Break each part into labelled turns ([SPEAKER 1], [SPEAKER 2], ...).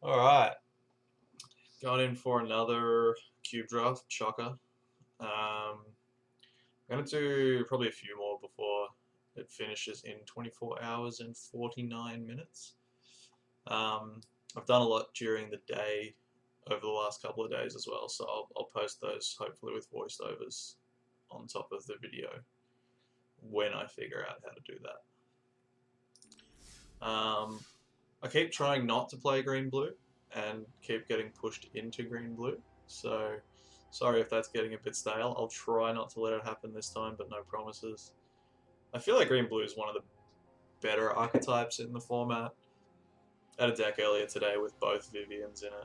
[SPEAKER 1] Alright, going in for another cube draft, shocker. I'm going to do probably a few more before it finishes in 24 hours and 49 minutes. I've done a lot during the day over the last couple of days as well, so I'll post those hopefully with voiceovers on top of the video when I figure out how to do that. I keep trying not to play green-blue and keep getting pushed into green-blue, so sorry if that's getting a bit stale. I'll try not to let it happen this time, but no promises. I feel like green-blue is one of the better archetypes in the format. I had a deck earlier today with both Vivians in it.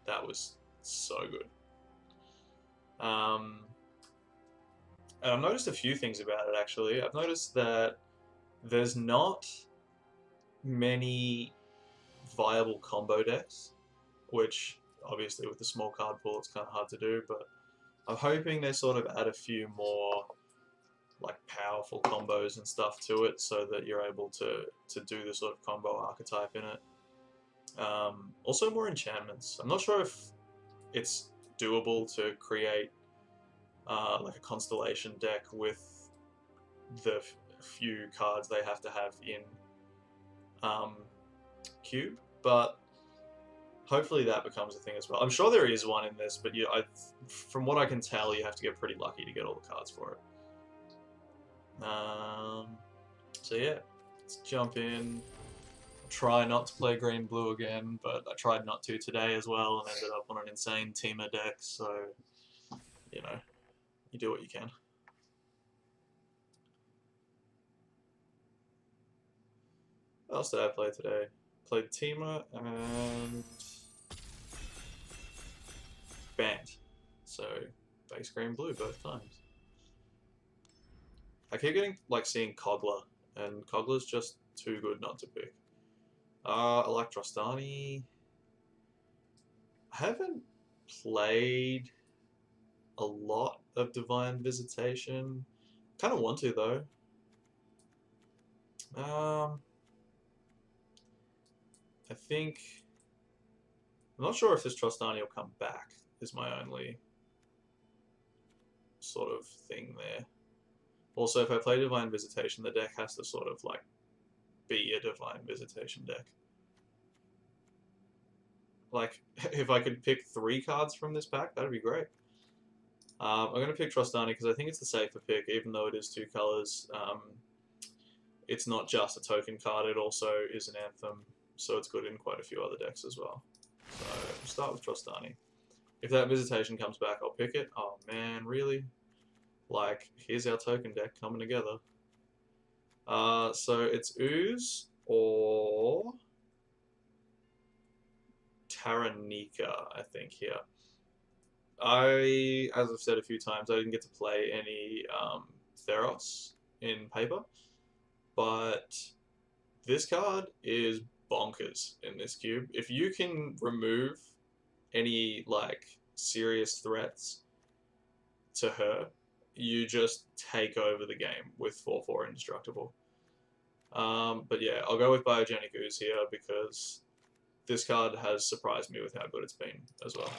[SPEAKER 1] That was so good. And I've noticed a few things about it actually. I've noticed that there's not many viable combo decks, which obviously with the small card pool it's kind of hard to do, but I'm hoping they sort of add a few more like powerful combos and stuff to it so that you're able to do the sort of combo archetype in it. Also more enchantments. I'm not sure if it's doable to create like a constellation deck with the few cards they have to have in Cube, but hopefully that becomes a thing as well. I'm sure there is one in this, but from what I can tell, you have to get pretty lucky to get all the cards for it. So yeah, let's jump in. Try not to play green-blue again, but I tried not to today as well and ended up on an insane teamer deck, so, you know, you do what you can. What else did I play today? Played teamer and banned, so base green-blue both times. I keep getting, like, seeing Kogler, and Kogler's just too good not to pick. I like Trostani. I haven't played a lot of Divine Visitation. Kind of want to though. I think I'm not sure if this Trostani will come back. Is my only sort of thing there. Also, if I play Divine Visitation, the deck has to sort of like be a Divine Visitation deck. Like, if I could pick 3 cards from this pack, that'd be great. I'm going to pick Trostani because I think it's the safer pick, even though it is 2 colors. It's not just a token card, it also is an Anthem, so it's good in quite a few other decks as well. So, we'll start with Trostani. If that Visitation comes back, I'll pick it. Oh man, really? Like, here's our token deck coming together. So it's Ooze or Taranika, I think, here. As I've said a few times, I didn't get to play any Theros in paper, but this card is bonkers in this cube. If you can remove any like serious threats to her, you just take over the game with 4/4 indestructible. But yeah, I'll go with Biogenic Ooze here because this card has surprised me with how good it's been as well.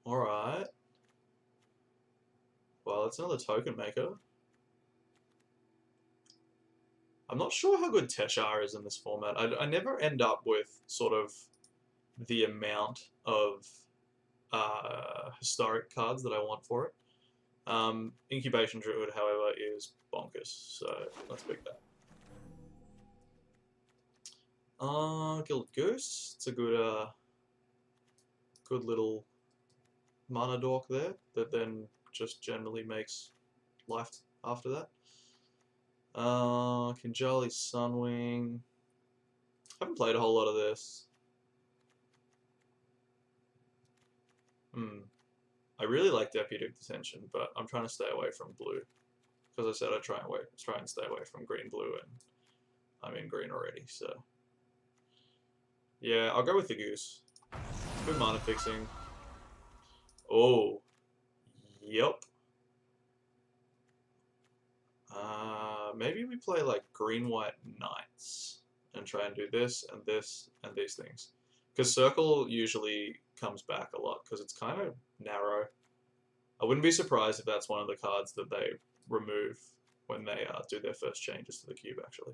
[SPEAKER 1] Alright. Well, it's another token maker. I'm not sure how good Teshar is in this format. I never end up with sort of the amount of historic cards that I want for it. Incubation Druid, however, is bonkers, so let's pick that. Gilded Goose. It's a good little mana dork there that then just generally makes life after that. Kinjali Sunwing. I haven't played a whole lot of this. I really like Deputy Detention, but I'm trying to stay away from blue. Because I said I'd try and stay away from green-blue, and I'm in green already, so... Yeah, I'll go with the Goose. Good mana fixing. Oh. Yep. Maybe we play like green-white knights and try and do this and this and these things. Because circle usually comes back a lot because it's kind of narrow. I wouldn't be surprised if that's one of the cards that they remove when they do their first changes to the cube, actually.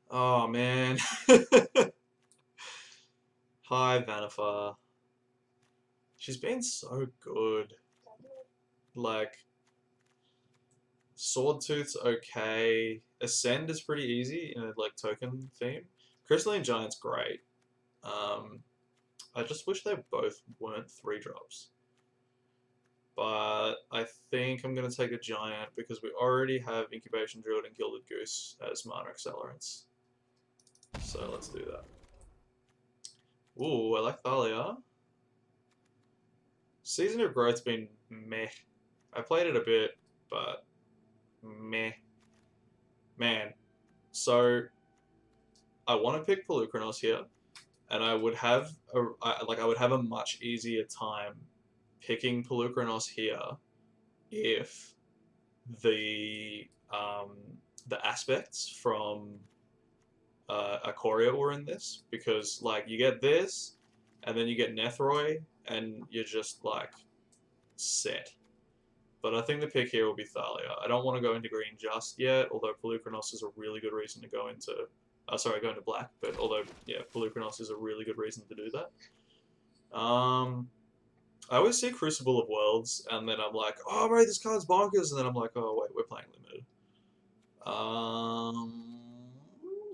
[SPEAKER 1] Oh, man. Hi, Vanifa. She's been so good. Like, Swordtooth's okay. Ascend is pretty easy in a like token theme. Crystalline Giant's great. I just wish they both weren't 3-drops. But I think I'm going to take a Giant because we already have Incubation Druid and Gilded Goose as mana accelerants. So let's do that. Ooh, I like Thalia. Season of Growth's been meh. I played it a bit, but meh. Man. So I want to pick Pelucranos here, and I would have a much easier time picking Pelucranos here if the aspects from Ikoria were in this, because like you get this, and then you get Nethroi, and you're just like set. But I think the pick here will be Thalia. I don't want to go into green just yet, although Pelucranos is a really good reason to go into. Go into black, but although yeah, Pelucranos is a really good reason to do that. I always see Crucible of Worlds, and then I'm like, oh, right, this card's bonkers, and then I'm like, oh, wait, we're playing limited.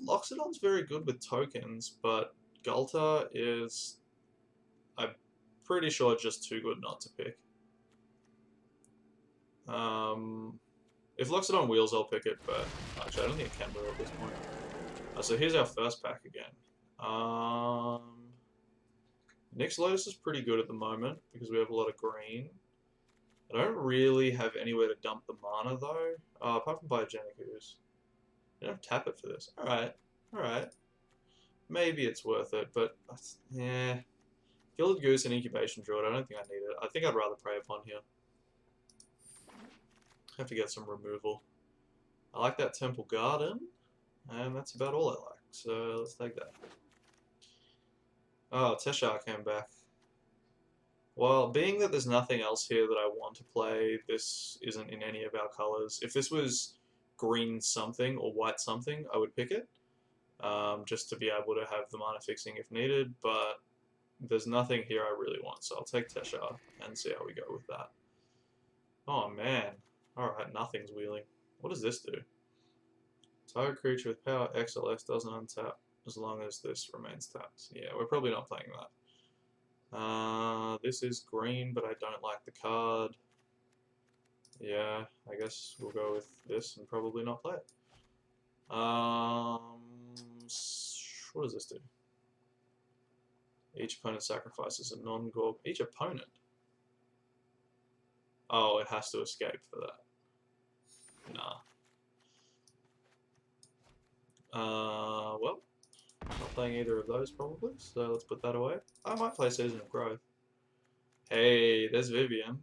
[SPEAKER 1] Loxodon's very good with tokens, but Gulta is, I'm pretty sure, just too good not to pick. If Loxodon wheels, I'll pick it, but actually, I don't think it can move at this point. So here's our first pack again. Nyx Lotus is pretty good at the moment because we have a lot of green. I don't really have anywhere to dump the mana though, apart from Biogenic Ooze. I don't tap it for this. Alright, alright. Maybe it's worth it, but yeah. Gilded Goose and Incubation Druid, I don't think I need it. I think I'd rather Prey Upon here. Have to get some removal. I like that Temple Garden, and that's about all I like. So let's take that. Oh, Teshar came back. Well, being that there's nothing else here that I want to play, this isn't in any of our colors. If this was green something or white something, I would pick it. Just to be able to have the mana fixing if needed, but there's nothing here I really want, so I'll take Teshar and see how we go with that. Oh man. Alright, nothing's wheeling. What does this do? Target creature with power XLS doesn't untap as long as this remains tapped. Yeah, we're probably not playing that. This is green, but I don't like the card. Yeah, I guess we'll go with this and probably not play it. What does this do? Each opponent sacrifices a non-gorg. Each opponent? Oh, it has to escape for that. Nah. Well, not playing either of those probably, so let's put that away. I might play Season of Growth. Hey, there's Vivian.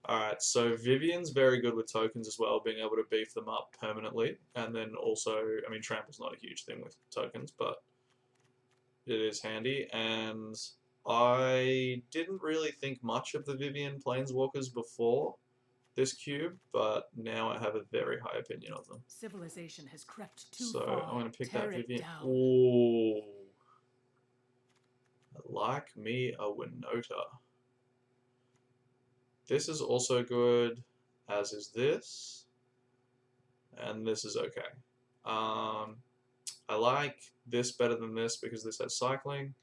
[SPEAKER 1] Alright, so Vivian's very good with tokens as well, being able to beef them up permanently. And then also, I mean, Trample's not a huge thing with tokens, but it is handy. And I didn't really think much of the Vivian Planeswalkers before this cube, but now I have a very high opinion of them.
[SPEAKER 2] Civilization has crept too
[SPEAKER 1] so
[SPEAKER 2] far.
[SPEAKER 1] I'm going to pick
[SPEAKER 2] Tear
[SPEAKER 1] that Vivian.
[SPEAKER 2] down.
[SPEAKER 1] Ooh. Like me a Winota. This is also good, as is this. And this is okay. I like this better than this because this has cycling.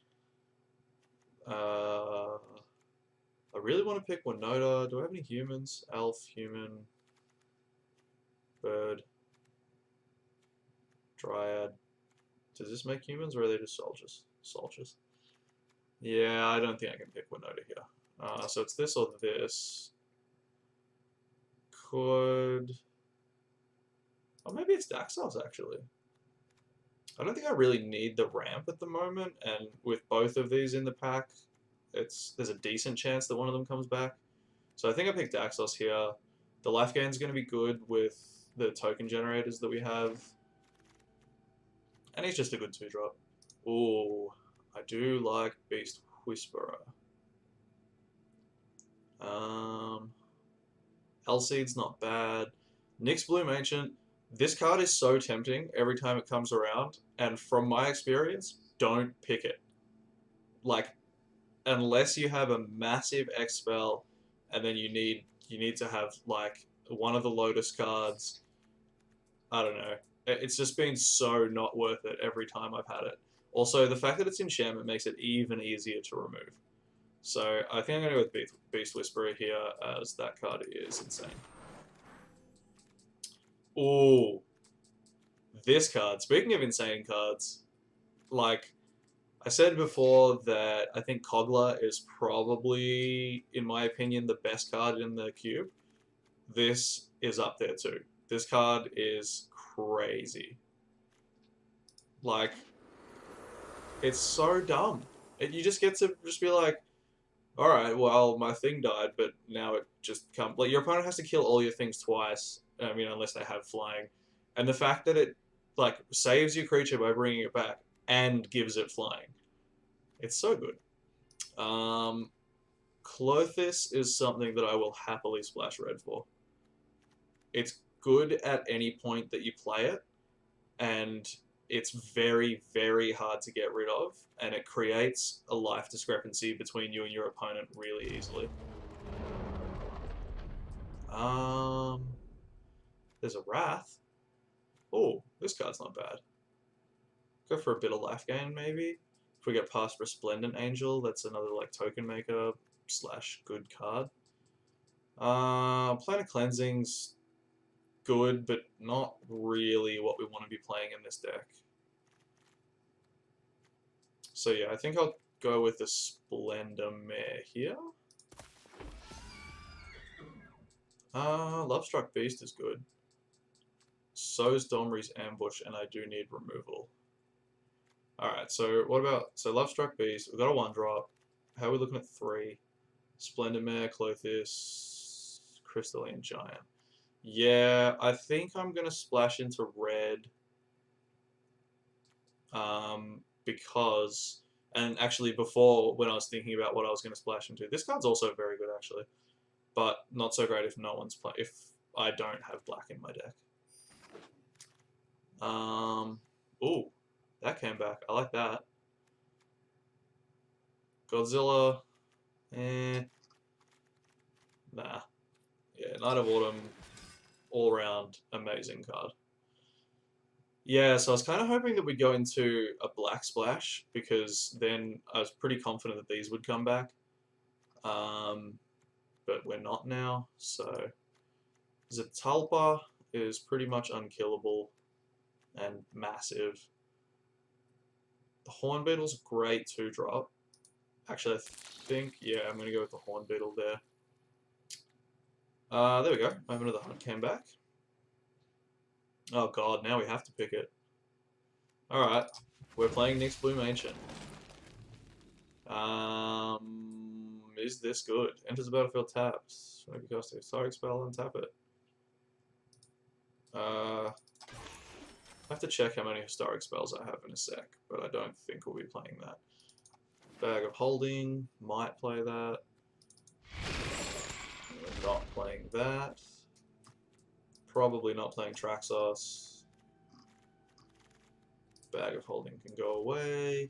[SPEAKER 1] I really want to pick Winota. Do I have any humans? Elf, human, bird, dryad. Does this make humans or are they just soldiers? Soldiers. Yeah, I don't think I can pick Winota here. So it's this or this. Could... Oh, maybe it's Daxos, actually. I don't think I really need the ramp at the moment, and with both of these in the pack, there's a decent chance that one of them comes back. So I think I picked Daxos here. The life gain is going to be good with the token generators that we have. And he's just a good 2-drop. Ooh, I do like Beast Whisperer. Hellseed's not bad. Nyx Bloom Ancient. This card is so tempting every time it comes around, and from my experience, don't pick it. Like, unless you have a massive X spell, and then you need to have like one of the Lotus cards. I don't know. It's just been so not worth it every time I've had it. Also, the fact that it's enchantment makes it even easier to remove. So I think I'm going to go with Beast Whisperer here, as that card is insane. Ooh, this card. Speaking of insane cards, like I said before that I think Kogla is probably, in my opinion, the best card in the cube. This is up there too. This card is crazy. Like, it's so dumb. You just get to just be like, all right, well, my thing died, but now it just comes. Like, your opponent has to kill all your things twice. I mean, unless they have flying, and the fact that it like saves your creature by bringing it back and gives it flying, it's so good. Clothis is something that I will happily splash red for. It's good at any point that you play it, and it's very, very hard to get rid of, and it creates a life discrepancy between you and your opponent really easily. There's a Wrath. Oh, this card's not bad. Go for a bit of life gain, maybe. If we get past Resplendent Angel, that's another like token maker / good card. Planet Cleansing's good, but not really what we want to be playing in this deck. So yeah, I think I'll go with the Splendor Mare here. Lovestruck Beast is good. So's Domri's Ambush, and I do need removal. Alright, so what about... So Lovestruck Beast, we've got a 1-drop. How are we looking at 3? Splendor Mare, Clothis, Crystalline Giant. Yeah, I think I'm going to splash into red. Because... And actually, before, when I was thinking about what I was going to splash into, this card's also very good, actually. But not so great if no one's if I don't have black in my deck. Ooh, that came back. I like that. Godzilla, nah. Yeah, Knight of Autumn, all around amazing card. Yeah, so I was kind of hoping that we'd go into a black splash, because then I was pretty confident that these would come back. But we're not now, so Zatalpa is pretty much unkillable and massive. The Hornbeetle's a great 2-drop. Actually, I think, yeah, I'm going to go with the Hornbeetle there. There we go. Moment of the Hunt came back. Oh god, now we have to pick it. Alright, we're playing Nyx Bloom Ancient. Is this good? Enters the battlefield tapped. Maybe cast a historic spell and tap it. I have to check how many historic spells I have in a sec, but I don't think we'll be playing that. Bag of Holding, might play that. We're not playing that. Probably not playing Traxos. Bag of Holding can go away.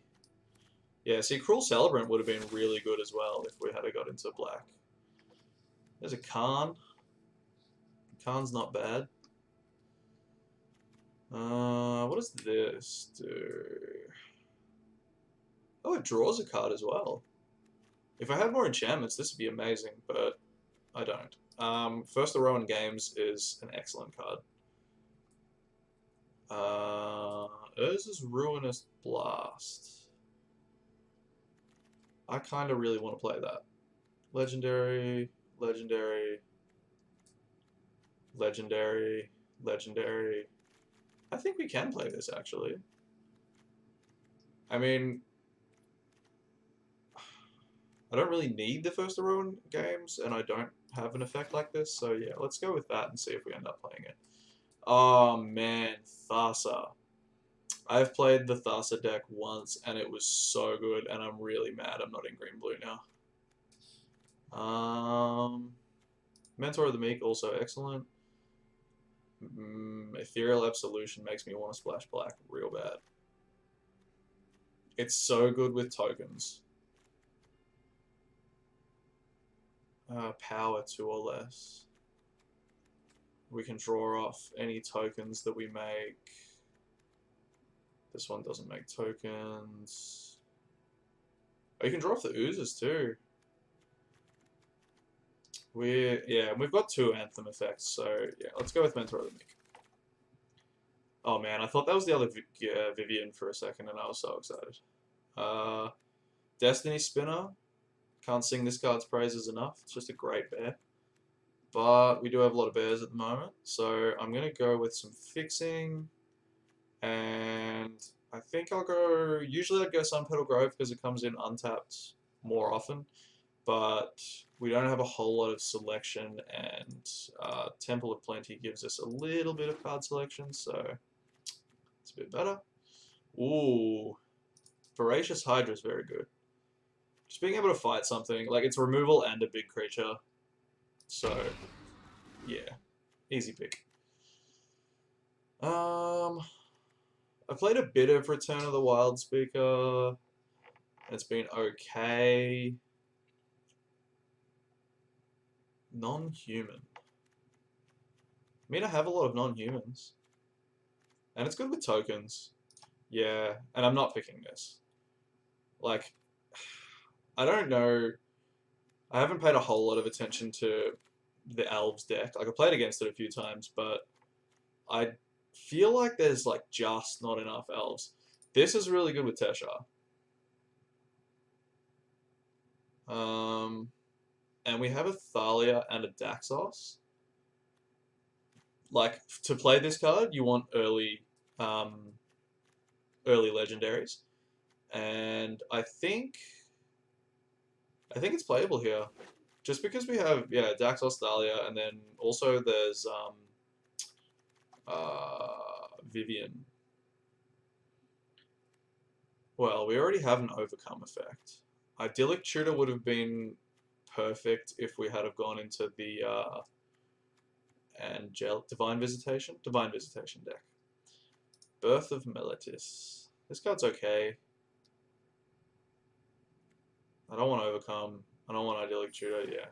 [SPEAKER 1] Yeah, see, Cruel Celebrant would have been really good as well if we had got into black. There's a Khan. Khan's not bad. What does this do? Oh, it draws a card as well. If I had more enchantments, this would be amazing, but I don't. First the Rowan Games is an excellent card. Urza's Ruinous Blast. I kind of really want to play that. Legendary, Legendary, Legendary, Legendary. I think we can play this, actually. I mean, I don't really need the First to Ruin games, and I don't have an effect like this, so yeah, let's go with that and see if we end up playing it. Oh man, Thassa. I've played the Thassa deck once, and it was so good, and I'm really mad I'm not in green-blue now. Mentor of the Meek, also excellent. Ethereal Absolution makes me want to splash black real bad. It's so good with tokens. Power 2 or less. We can draw off any tokens that we make. This one doesn't make tokens. Oh, you can draw off the oozes too. We've got 2 Anthem effects, so yeah, let's go with Mentor of the Meek. Oh man, I thought that was the other Vivian for a second, and I was so excited. Destiny Spinner. Can't sing this card's praises enough. It's just a great bear. But we do have a lot of bears at the moment, so I'm going to go with some fixing. And I think I'll go... Usually I'd go Sun Petal Grove because it comes in untapped more often. But we don't have a whole lot of selection, and Temple of Plenty gives us a little bit of card selection, so it's a bit better. Ooh, Voracious Hydra is very good. Just being able to fight something, like it's removal and a big creature, so yeah, easy pick. I played a bit of Return of the Wild Speaker. It's been okay. Non-human. I mean, I have a lot of non-humans. And it's good with tokens. Yeah, and I'm not picking this. Like, I don't know. I haven't paid a whole lot of attention to the Elves deck. Like, I played against it a few times, but I feel like there's, like, just not enough Elves. This is really good with Tesha. And we have a Thalia and a Daxos. Like, to play this card, you want early legendaries. And I think it's playable here. Just because we have, yeah, Daxos, Thalia, and then also there's Vivian. Well, we already have an Overcome effect. Idyllic Tutor would have been perfect if we had have gone into the Divine Visitation deck. Birth of Meletis. This card's okay. I don't want to Overcome. I don't want Idyllic Tutor, yeah.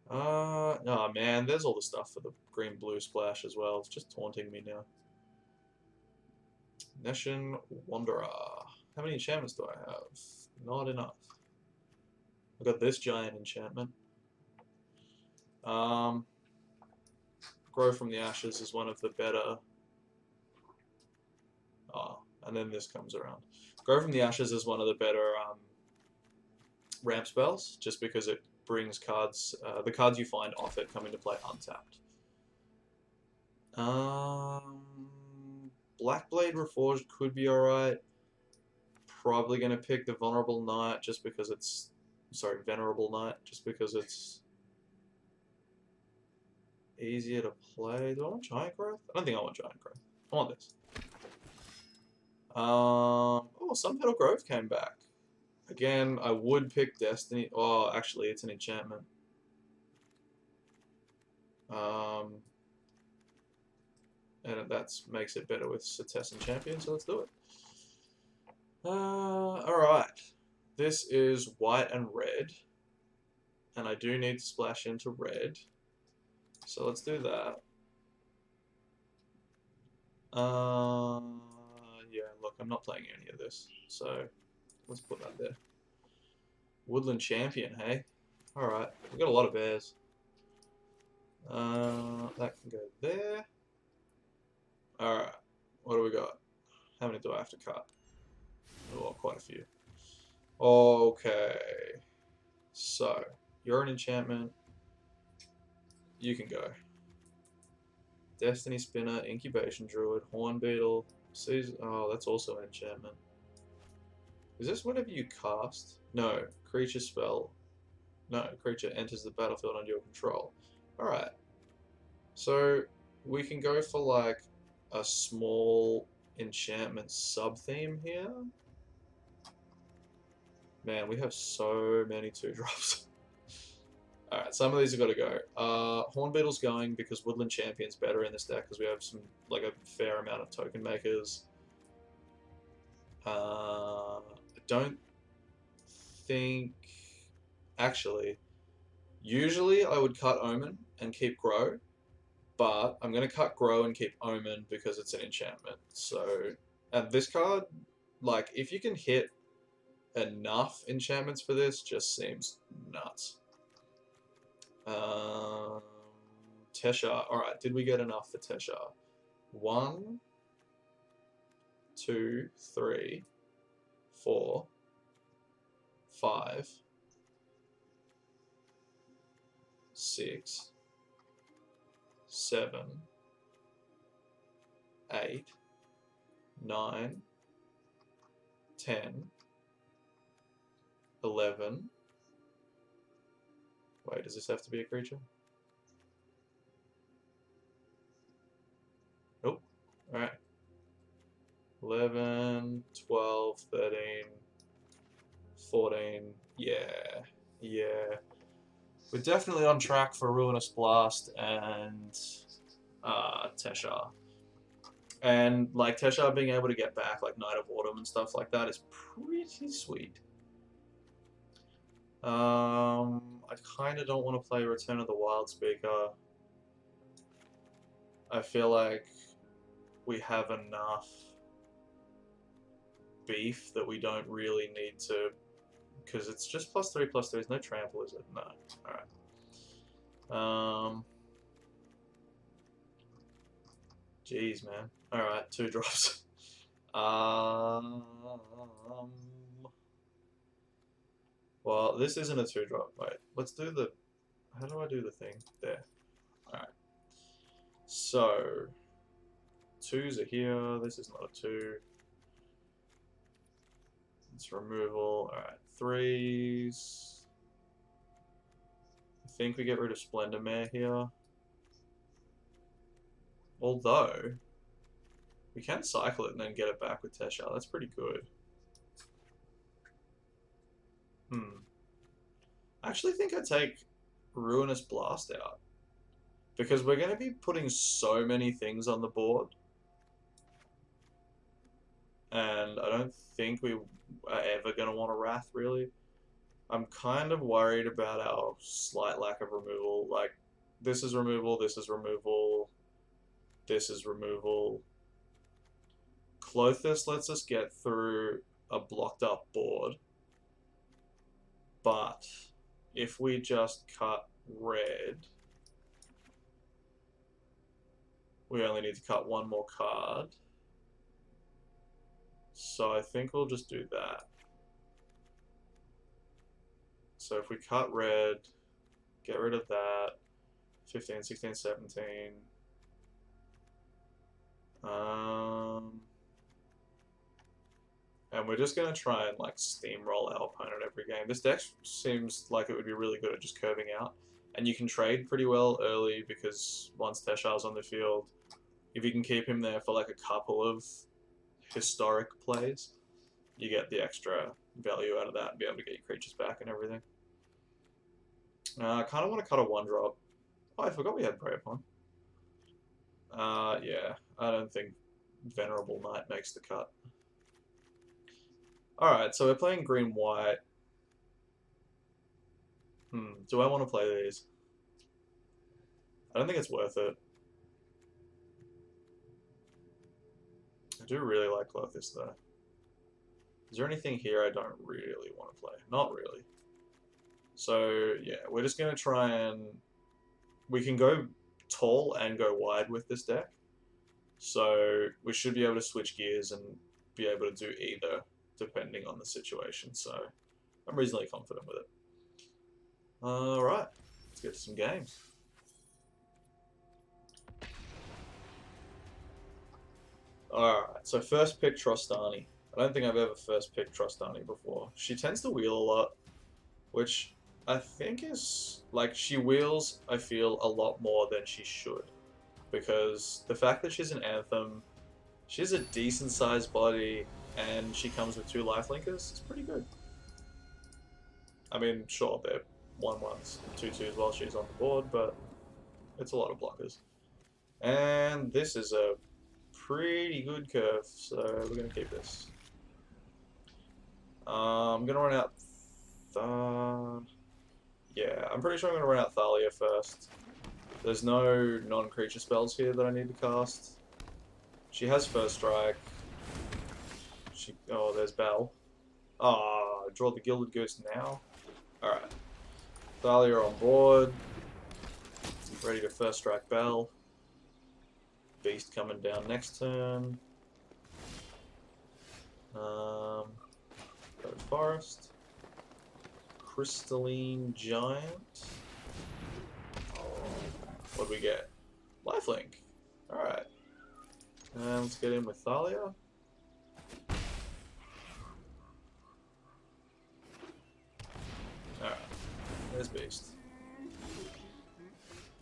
[SPEAKER 1] Oh man, there's all the stuff for the green-blue splash as well. It's just taunting me now. Neshin Wanderer. How many enchantments do I have? Not enough. I've got this giant enchantment. Grow from the Ashes is one of the better... Oh, and then this comes around. Grow from the Ashes is one of the better ramp spells, just because it brings cards, the cards you find off it come into play untapped. Blackblade Reforged could be alright. Probably going to pick the Vulnerable Knight just because it's... Sorry, Venerable Knight, just because it's easier to play. Do I want Giant Growth? I don't think I want Giant Growth. I want this. Oh, Sun Petal Grove came back. Again, I would pick Destiny. Oh, actually, it's an enchantment. And that makes it better with Setessan Champion, so let's do it. Alright. This is white and red. And I do need to splash into red. So let's do that. Yeah, look, I'm not playing any of this. So let's put that there. Woodland Champion, hey? Alright, we've got a lot of bears. That can go there. Alright, what do we got? How many do I have to cut? Oh, quite a few. Okay. So, you're an enchantment. You can go. Destiny Spinner, Incubation Druid, Horn Beetle, Season... Oh, that's also an enchantment. Is this whenever you cast? No, creature spell. No, creature enters the battlefield under your control. Alright. So we can go for like a small enchantment sub-theme here. Man, we have so many 2-drops. Alright, some of these have got to go. Hornbeetle's going because Woodland Champion's better in this deck because we have some, like, a fair amount of token makers. I don't think... Actually, usually I would cut Omen and keep Grow, but I'm going to cut Grow and keep Omen because it's an enchantment. So, and this card, like, if you can hit enough enchantments for this, just seems nuts. Tesha. Alright, did we get enough for Tesha? 1, 2, 3, 4, 5, 6, 7, 8, 9, 10, 11. Wait, does this have to be a creature? Nope. Alright. 11, 12, 13, 14. Yeah. Yeah. We're definitely on track for Ruinous Blast and Tesha. And like Tesha being able to get back like Night of Autumn and stuff like that is pretty sweet. I kind of don't want to play Return of the Wild Speaker. I feel like we have enough beef that we don't really need to, because it's just +3/+3. There's no trample, is it? No. Alright. Jeez, man. Alright, 2-drops. Well, this isn't a 2-drop. Wait, let's do the... How do I do the thing? There. Alright. So, 2s are here. This is not a 2. It's removal. Alright, 3s. I think we get rid of Splendor Mare here. Although, we can cycle it and then get it back with Tesha. That's pretty good. I actually think I'd take Ruinous Blast out. Because we're going to be putting so many things on the board. And I don't think we are ever going to want a Wrath, really. I'm kind of worried about our slight lack of removal. Like, this is removal, this is removal, this is removal. Clothis lets us get through a blocked up board. But if we just cut red, we only need to cut one more card. So I think we'll just do that. So if we cut red, get rid of that, 15, 16, 17. And we're just going to try and like steamroll our opponent every game. This deck seems like it would be really good at just curving out. And you can trade pretty well early because once Tesha's on the field, if you can keep him there for like a couple of historic plays, you get the extra value out of that and be able to get your creatures back and everything. I kind of want to cut a 1-drop. Oh, I forgot we had Prey Upon. Yeah, I don't think Venerable Knight makes the cut. Alright, so we're playing green-white. Do I want to play these? I don't think it's worth it. I do really like Clothis, though. Is there anything here I don't really want to play? Not really. So, yeah, we're just going to try and... We can go tall and go wide with this deck. So, we should be able to switch gears and be able to do either, depending on the situation. So, I'm reasonably confident with it. Alright, let's get to some games. Alright, so first pick Trostani. I don't think I've ever first picked Trustani before. She tends to wheel a lot, which I think is like she wheels, I feel, a lot more than she should. Because the fact that she's an Anthem, she's a decent sized body, and she comes with 2 life linkers, it's pretty good. I mean, sure, they're 1/1s, 2/2s while she's on the board, but it's a lot of blockers. And this is a pretty good curve, so we're going to keep this. I'm going to run out... yeah, I'm pretty sure I'm going to run out Thalia first. There's no non-creature spells here that I need to cast. She has First Strike. Oh, there's Bell. Ah, draw the Gilded Goose now. Alright. Thalia on board. Ready to First Strike Bell. Beast coming down next turn. Go to Forest. Crystalline Giant. What do we get? Lifelink. Alright. And let's get in with Thalia. Alright. There's Beast.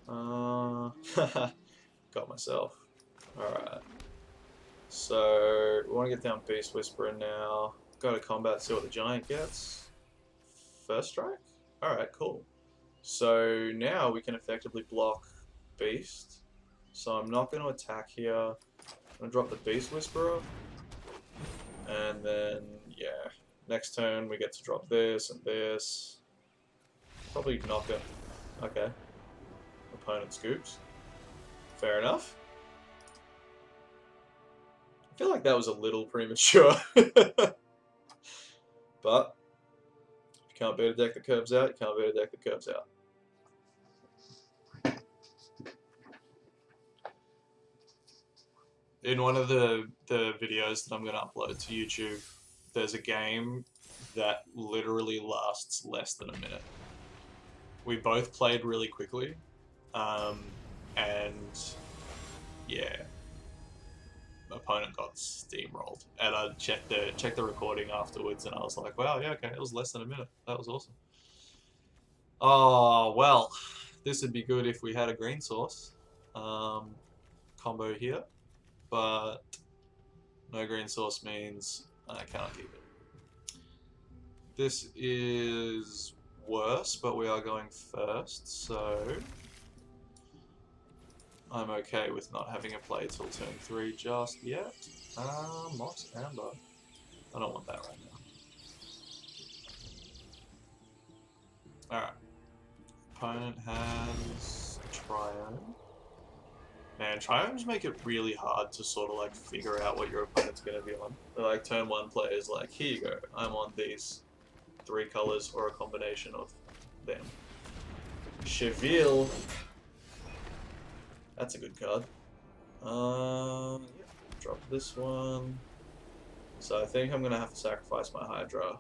[SPEAKER 1] Got myself. Alright. So, we want to get down Beast Whisperer now. Go to combat, see what the Giant gets. First Strike? Alright, cool. So, now we can effectively block Beast. So, I'm not going to attack here. I'm going to drop the Beast Whisperer. And then, yeah. Next turn, we get to drop this and this. Probably not going to... Okay. Opponent scoops. Fair enough. I feel like that was a little premature. But, if you can't beat a deck that curves out, you can't beat a deck that curves out. In one of the videos that I'm going to upload to YouTube, there's a game that literally lasts less than a minute. We both played really quickly, and yeah, opponent got steamrolled. And I checked the recording afterwards, and I was like, wow, yeah, okay, it was less than a minute. That was awesome. Oh well, this would be good if we had a green source combo here, but no green source means I cannot keep it. This is worse, but we are going first, so I'm okay with not having a play till turn 3 just yet. Moss Amber. I don't want that right now. Alright. Opponent has Triome. Man, Triomes make it really hard to sort of like figure out what your opponent's going to be on. They're like turn 1 play is like, here you go, I'm on these 3 colors or a combination of them. Cheville. That's a good card. Yeah, drop this one. So I think I'm going to have to sacrifice my Hydra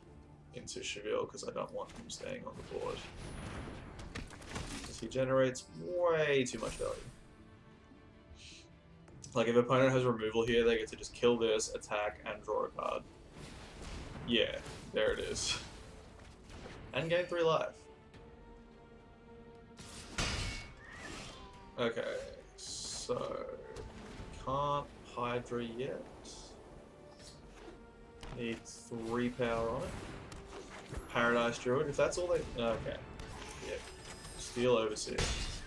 [SPEAKER 1] into Cheville because I don't want him staying on the board. Because he generates way too much value. Like, if opponent has removal here, they get to just kill this, attack, and draw a card. Yeah, there it is. And gain 3 life. Okay, so... can't Hydra yet. Need 3 power on it. Paradise Druid, if that's all they... okay. Yeah. Steel Overseer.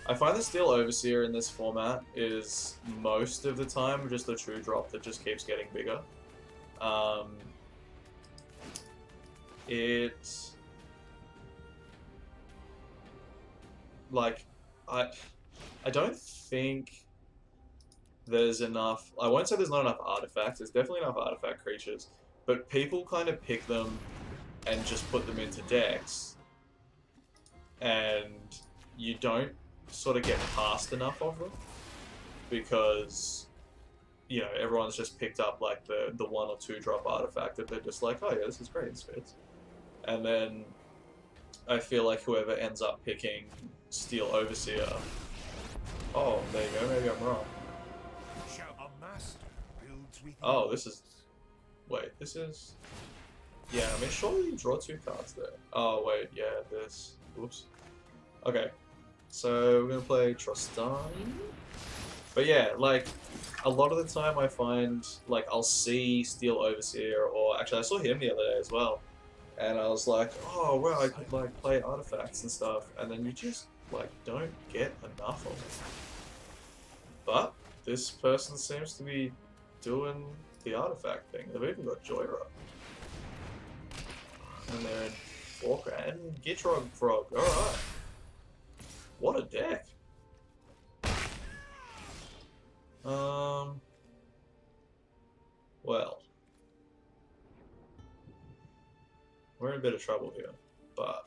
[SPEAKER 1] I find the Steel Overseer in this format is most of the time just a 2-drop that just keeps getting bigger. Like, I don't think there's enough... I won't say there's not enough artifacts, there's definitely enough artifact creatures, but people kind of pick them and just put them into decks, and you don't sort of get past enough of them because, you know, everyone's just picked up like the 1 or 2 drop artifact that they're just like, oh yeah, this is great, this fits. And then I feel like whoever ends up picking Steel Overseer, oh, there you go, maybe I'm wrong. Oh, this is Wait, this is... Yeah, I mean, surely you draw 2 cards there. Oh, wait, yeah, this... Oops. Okay, so we're gonna play Trostani. But yeah, like, a lot of the time I find, like, I'll see Steel Overseer, or actually I saw him the other day as well, and I was like, oh, wow, I could, like, play artifacts and stuff, and then you just, like, don't get enough of it. But this person seems to be doing the artifact thing. They've even got Joyra. And they're in Walker and Gitrog Frog. Alright. What a deck. Well. We're in a bit of trouble here. But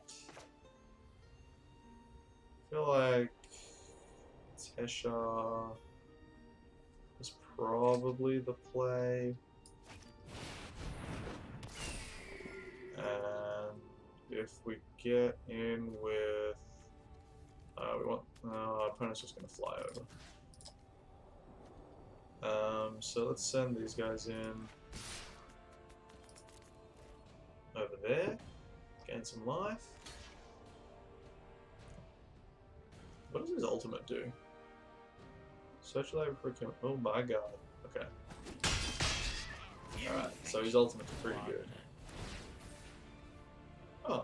[SPEAKER 1] I feel like Tesha is probably the play. And if we get in with... our opponent's just going to fly over. So let's send these guys in over there. Gain some life. What does his ultimate do? Search library for him. Oh my god. Okay. Alright, so his ultimate's pretty good. Oh,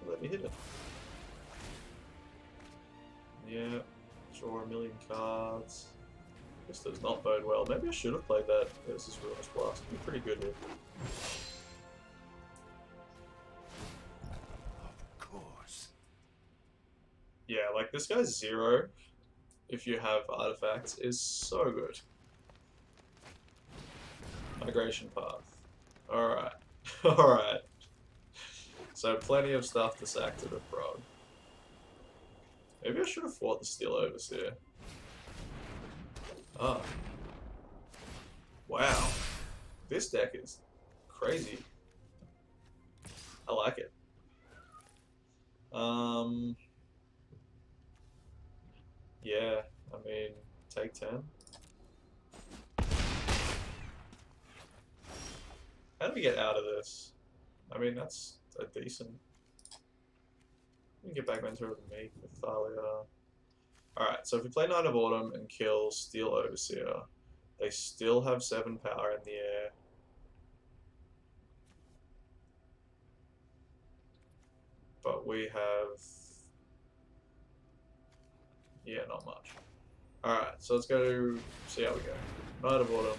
[SPEAKER 1] let me hit it. Yeah, draw a million cards. This does not bode well. Maybe I should have played that versus Ruinous Blast. It'd be pretty good here.
[SPEAKER 3] Of course.
[SPEAKER 1] Yeah, like this guy's 0, if you have artifacts, is so good. Migration path. Alright. Alright. So plenty of stuff to sack to the frog. Maybe I should have fought the Steel Overseer. Oh. Wow. This deck is crazy. I like it. Yeah, I mean, take 10. How do we get out of this? I mean, that's a decent... We can get back mentor with me with Thalia. Alright, so if we play Knight of Autumn and kill Steel Overseer, they still have 7 power in the air. But we have... Yeah, not much. Alright, so let's go see how we go. Knight of Autumn.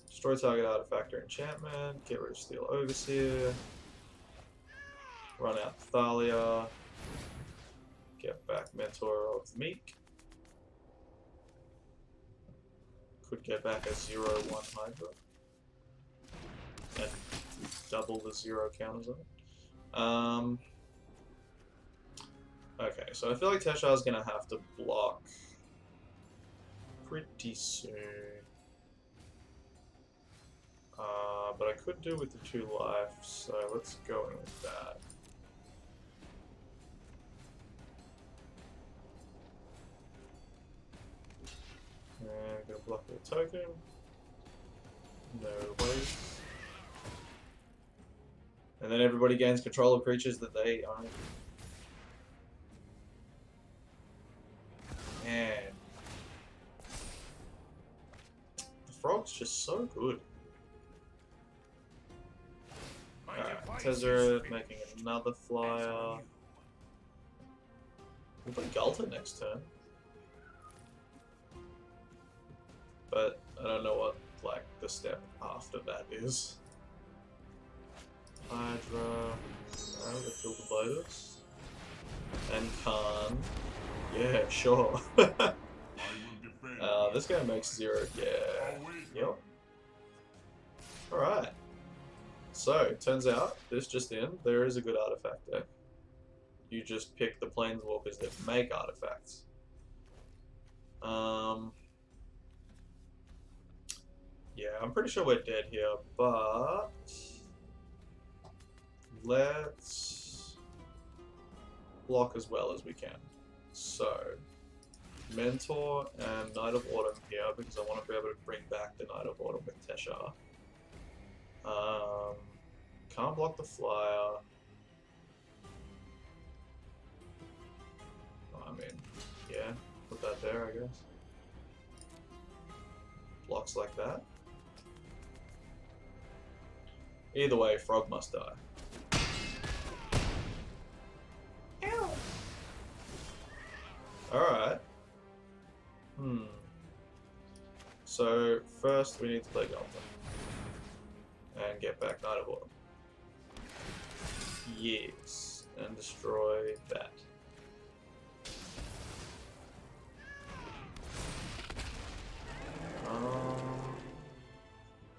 [SPEAKER 1] Destroy target artifact or enchantment. Get rid of Steel Overseer. Run out Thalia. Get back Mentor of Meek. Could get back a 0-1 Hydra. And double the 0 counters on it. Okay, so I feel like Tesha's gonna have to block pretty soon. But I could do with the 2 life, so let's go in with that. And I'm gonna block the token. No waste. And then everybody gains control of creatures that they own. Man. The frog's just so good. Alright, Tezzeret making another flyer. We'll play Galta next turn. But I don't know what, like, the step after that is. Hydra. Alright, kill the Lotus. And Khan. Yeah, sure. This guy makes 0. Yeah. Yep. Alright. So, it turns out, this just in, there is a good artifact deck. You just pick the planeswalkers that make artifacts. Yeah, I'm pretty sure we're dead here, but... Let's block as well as we can. So, Mentor and Knight of Autumn here, because I want to be able to bring back the Knight of Autumn with Tesha. Um, can't block the flyer. I mean, yeah, put that there, I guess. Blocks like that. Either way, Frog must die. Ow! Alright. So, first we need to play Goblin. And get back Knight of Autumn. Yes. And destroy that.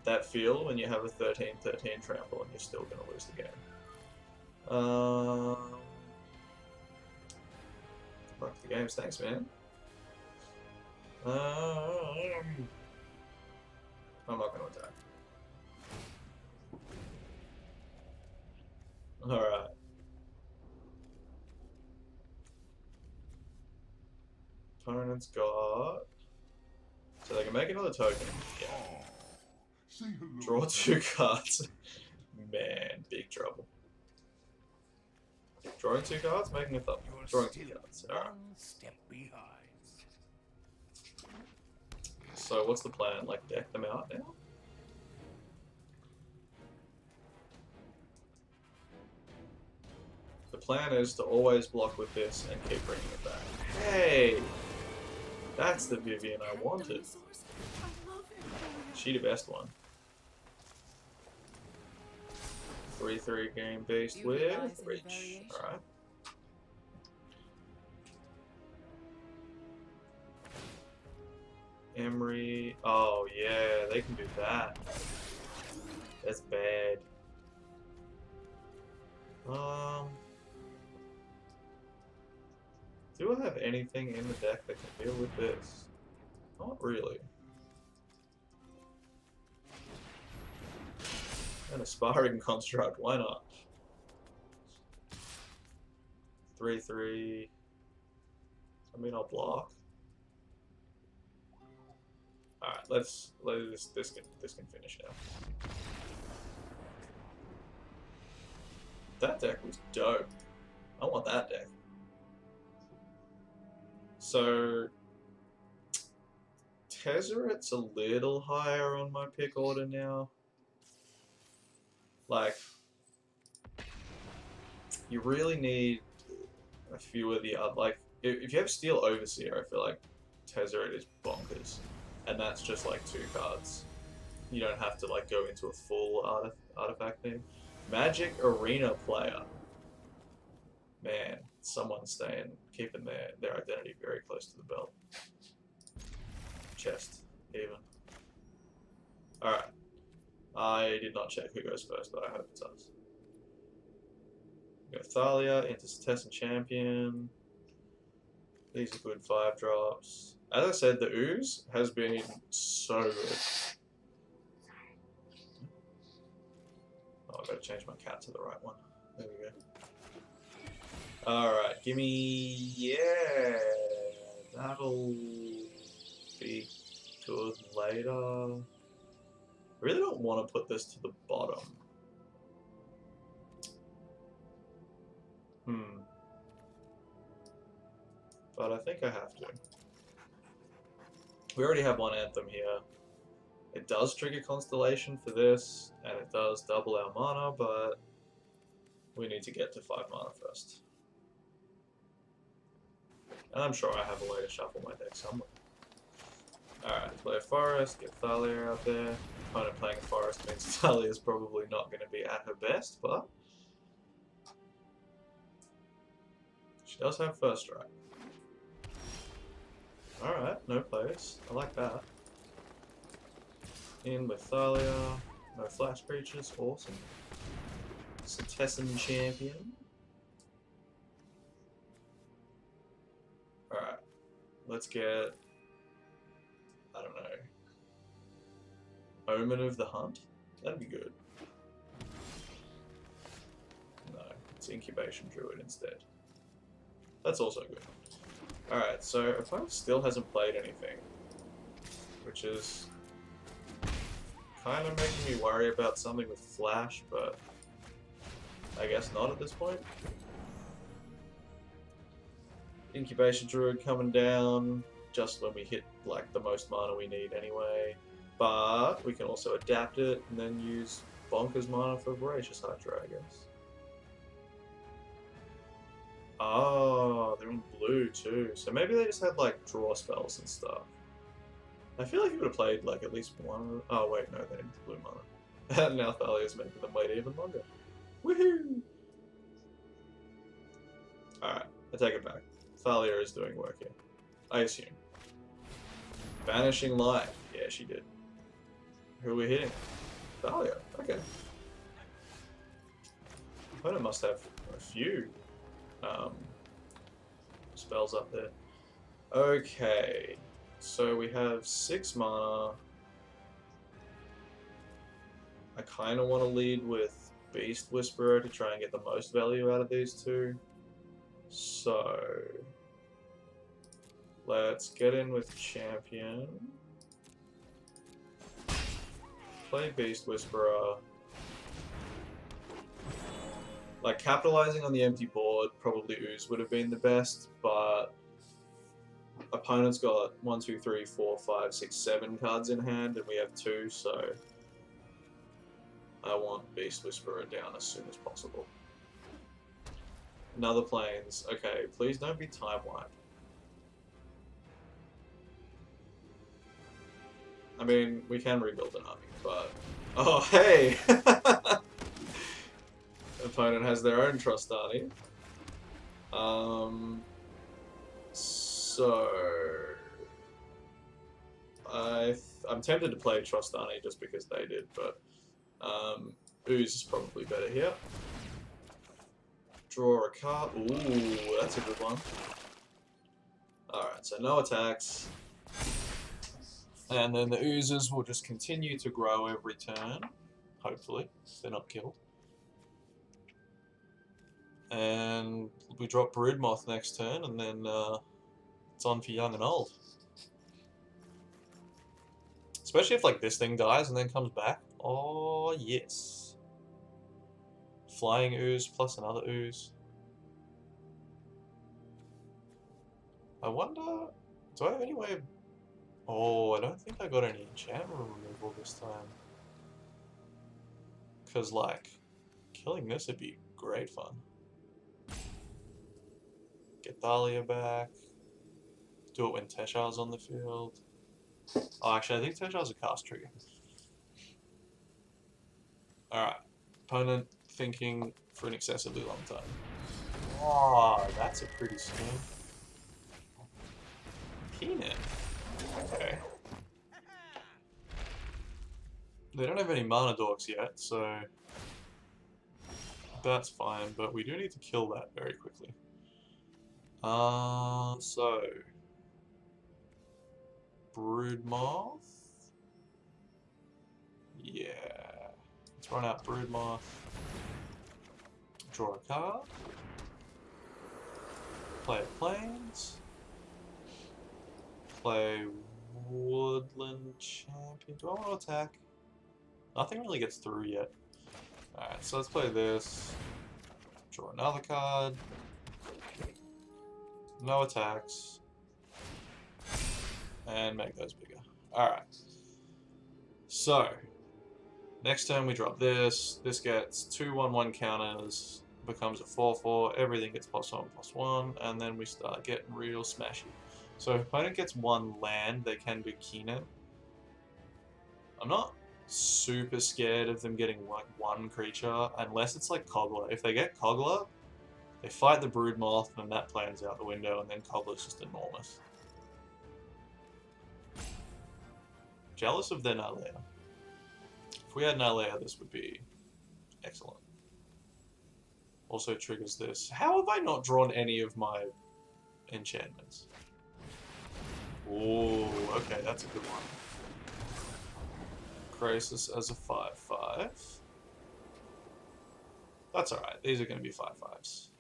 [SPEAKER 1] That feel when you have a 13-13 trample and you're still going to lose the game. Fuck the games, thanks man. I'm not going to attack. Alright. Opponent's got... So they can make another token. Yeah. Draw 2 cards. Man, big trouble. Drawing 2 cards, making a thumb. Drawing 2 cards. Alright.
[SPEAKER 3] Step behind.
[SPEAKER 1] So what's the plan? Like deck them out now? The plan is to always block with this and keep bringing it back. Hey! That's the Vivian I wanted. She the best one. 3/3 game based with Reach. Alright. Emery. Oh yeah, they can do that. That's bad. Do I have anything in the deck that can deal with this? Not really. An Aspiring Construct, why not? 3/3. I mean, I'll block. Alright, let's this can finish now. That deck was dope. I want that deck. So Tezzeret's a little higher on my pick order now. Like, you really need a few of the other, like, if you have Steel Overseer, I feel like Tezzeret is bonkers. And that's just like 2 cards. You don't have to like go into a full artifact thing. Magic Arena Player. Man, someone's keeping their identity very close to the belt. Chest, even. Alright. I did not check who goes first, but I hope it's us. We go Thalia, into Cetessan Champion. These are good 5-drops. As I said, the Ooze has been so good. Oh, I've got to change my cat to the right one. There we go. Alright, gimme... Yeah! That'll be good later. I really don't want to put this to the bottom. But I think I have to. We already have one Anthem here. It does trigger Constellation for this, and it does double our mana, but we need to get to 5 mana first. And I'm sure I have a way to shuffle my deck somewhere. Alright, play a Forest, get Thalia out there. Opponent playing a Forest means Thalia is probably not going to be at her best, but she does have first strike. Alright, no plays. I like that. In with Thalia. No flash creatures. Awesome. Cetessan Champion. Alright. Let's get... I don't know. Omen of the Hunt? That'd be good. No, it's Incubation Druid instead. That's also good. Alright, so opponent still hasn't played anything, which is kind of making me worry about something with Flash, but I guess not at this point. Incubation Druid coming down just when we hit like the most mana we need anyway. But we can also adapt it and then use Bonkers mana for Voracious Hydra, I guess. Oh, they're in blue too. So maybe they just had like draw spells and stuff. I feel like he would have played like at least one. Oh wait, no, they need blue mana. Now Thalia's making them wait even longer. Woohoo! Alright, I take it back. Thalia is doing work here. I assume. Vanishing Light. Yeah, she did. Who are we hitting? Thalia. Okay. Opponent must have a few spells up there. Okay. So we have 6 mana. I kind of want to lead with Beast Whisperer to try and get the most value out of these two. So let's get in with Champion. Play Beast Whisperer. Like, capitalizing on the empty board, probably Ooze would have been the best, but opponent's got 1, 2, 3, 4, 5, 6, 7 cards in hand, and we have 2, so I want Beast Whisperer down as soon as possible. Another Plains. Okay, please don't be Time Wipe. I mean, we can rebuild an army, but... Oh, hey! Opponent has their own Trustani. So... I'm tempted to play Trustani just because they did, but... Ooze is probably better here. Draw a card. Ooh, that's a good one. Alright, so no attacks. And then the oozes will just continue to grow every turn. Hopefully, if they're not killed. And we drop Broodmoth next turn, and then it's on for young and old. Especially if like this thing dies and then comes back. Oh yes. Flying ooze plus another ooze. I wonder, do I have any way of... Oh, I don't think I got any enchantment removal this time. Because, like, killing this would be great fun. Get Thalia back. Do it when Teshar's on the field. Oh, actually, I think Teshar's a cast trigger. Alright. Opponent thinking for an excessively long time. Oh, that's a pretty scheme. Peanut. Okay. They don't have any mana dorks yet, so that's fine, but we do need to kill that very quickly. So Broodmoth. Yeah. Let's run out Broodmoth. Draw a card. Play a Plains. Play Woodland Champion. Do I want to attack? Nothing really gets through yet. Alright, so let's play this. Draw another card. No attacks. And make those bigger. Alright. So, next turn we drop this. This gets 2/1/1 counters. Becomes a 4/4. Everything gets +1/+1. And then we start getting real smashy. So if opponent gets 1 land, they can do Keenan. I'm not super scared of them getting like 1 creature, unless it's like Coggler. If they get Coggler, they fight the Broodmoth, and that plan's out the window, and then Coggler's just enormous. Jealous of their Nalea. If we had Nalea, this would be excellent. Also triggers this. How have I not drawn any of my enchantments? Oh, okay, that's a good one. Crisis as a 5/5. That's alright, these are going to be 5/5s.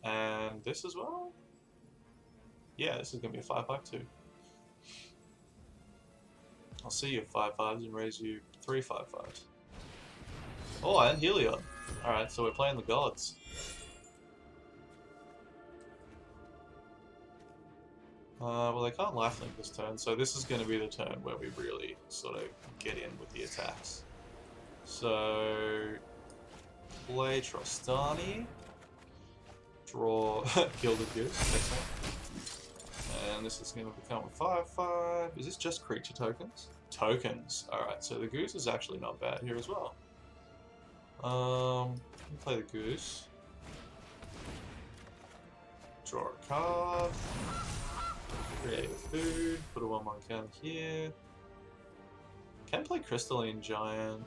[SPEAKER 1] And this as well? Yeah, this is going to be a 5/5 too. I'll see your 5/5s and raise you 3 5/5s. Oh, and Heliod. Alright, so we're playing the gods. Well, they can't lifelink this turn, so this is going to be the turn where we really sort of get in with the attacks. So, play Trostani, draw Gilded Goose, excellent. And this is going to become a 5/5. Is this just creature tokens? Tokens. Alright, so the Goose is actually not bad here as well. Play the Goose. Draw a card. Create a food. Put a 1/1 counter here. Can play Crystalline Giant.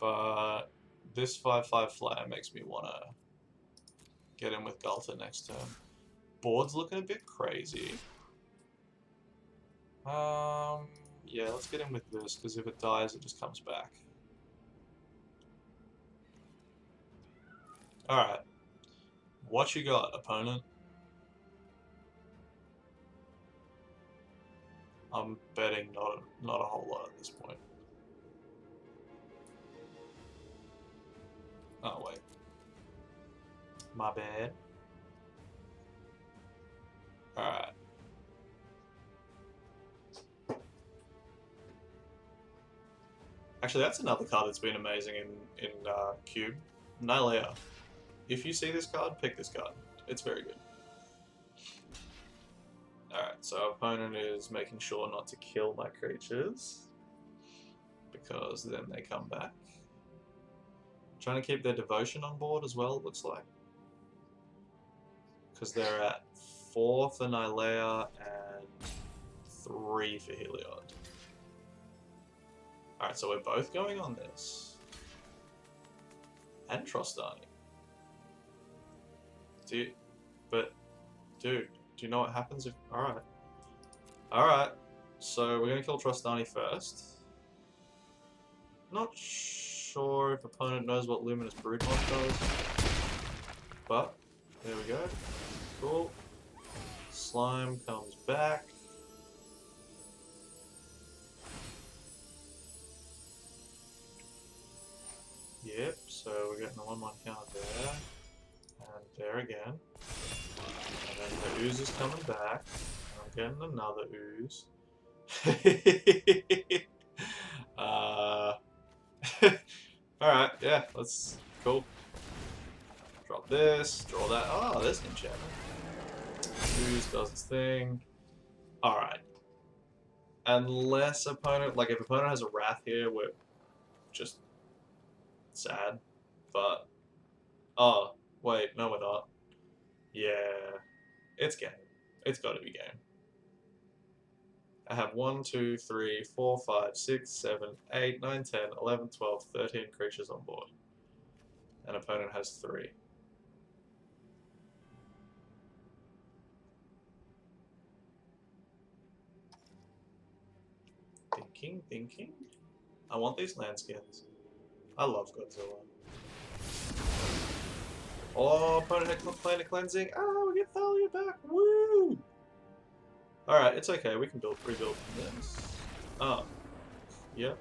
[SPEAKER 1] But this 5/5 flyer makes me want to get in with Gulta next turn. Board's looking a bit crazy. Yeah, let's get in with this, because if it dies, it just comes back. Alright. What you got, opponent? I'm betting not a whole lot at this point. Oh, wait. My bad. Alright. Actually, that's another card that's been amazing in Cube. Nylea. If you see this card, pick this card. It's very good. Alright, so our opponent is making sure not to kill my creatures, because then they come back. Trying to keep their devotion on board as well, it looks like. Because they're at 4 for Nylea and 3 for Heliod. Alright, so we're both going on this. And Trostani. Dude, do you know what happens if... Alright. Alright, so we're going to kill Trostani first. Not sure if opponent knows what Luminous Broodmoth does. But, there we go. Cool. Slime comes back. Yep, so we're getting a 1/1 counter there. And there again. And then the ooze is coming back. And I'm getting another ooze. Alright, yeah, let's cool. Drop this, draw that. Oh, there's an enchantment. Ooze does its thing. Alright. Unless opponent, like if opponent has a Wrath here, we're just sad. But, oh, wait, no we're not. Yeah, it's game. It's gotta be game. I have 1, 2, 3, 4, 5, 6, 7, 8, 9, 10, 11, 12, 13 creatures on board. And opponent has 3. Thinking. I want these land skins. I love Godzilla. Oh, opponent had Planet Cleansing. Oh, we get Thalia back. Woo! Alright, it's okay. We can rebuild from this. Oh. Yep.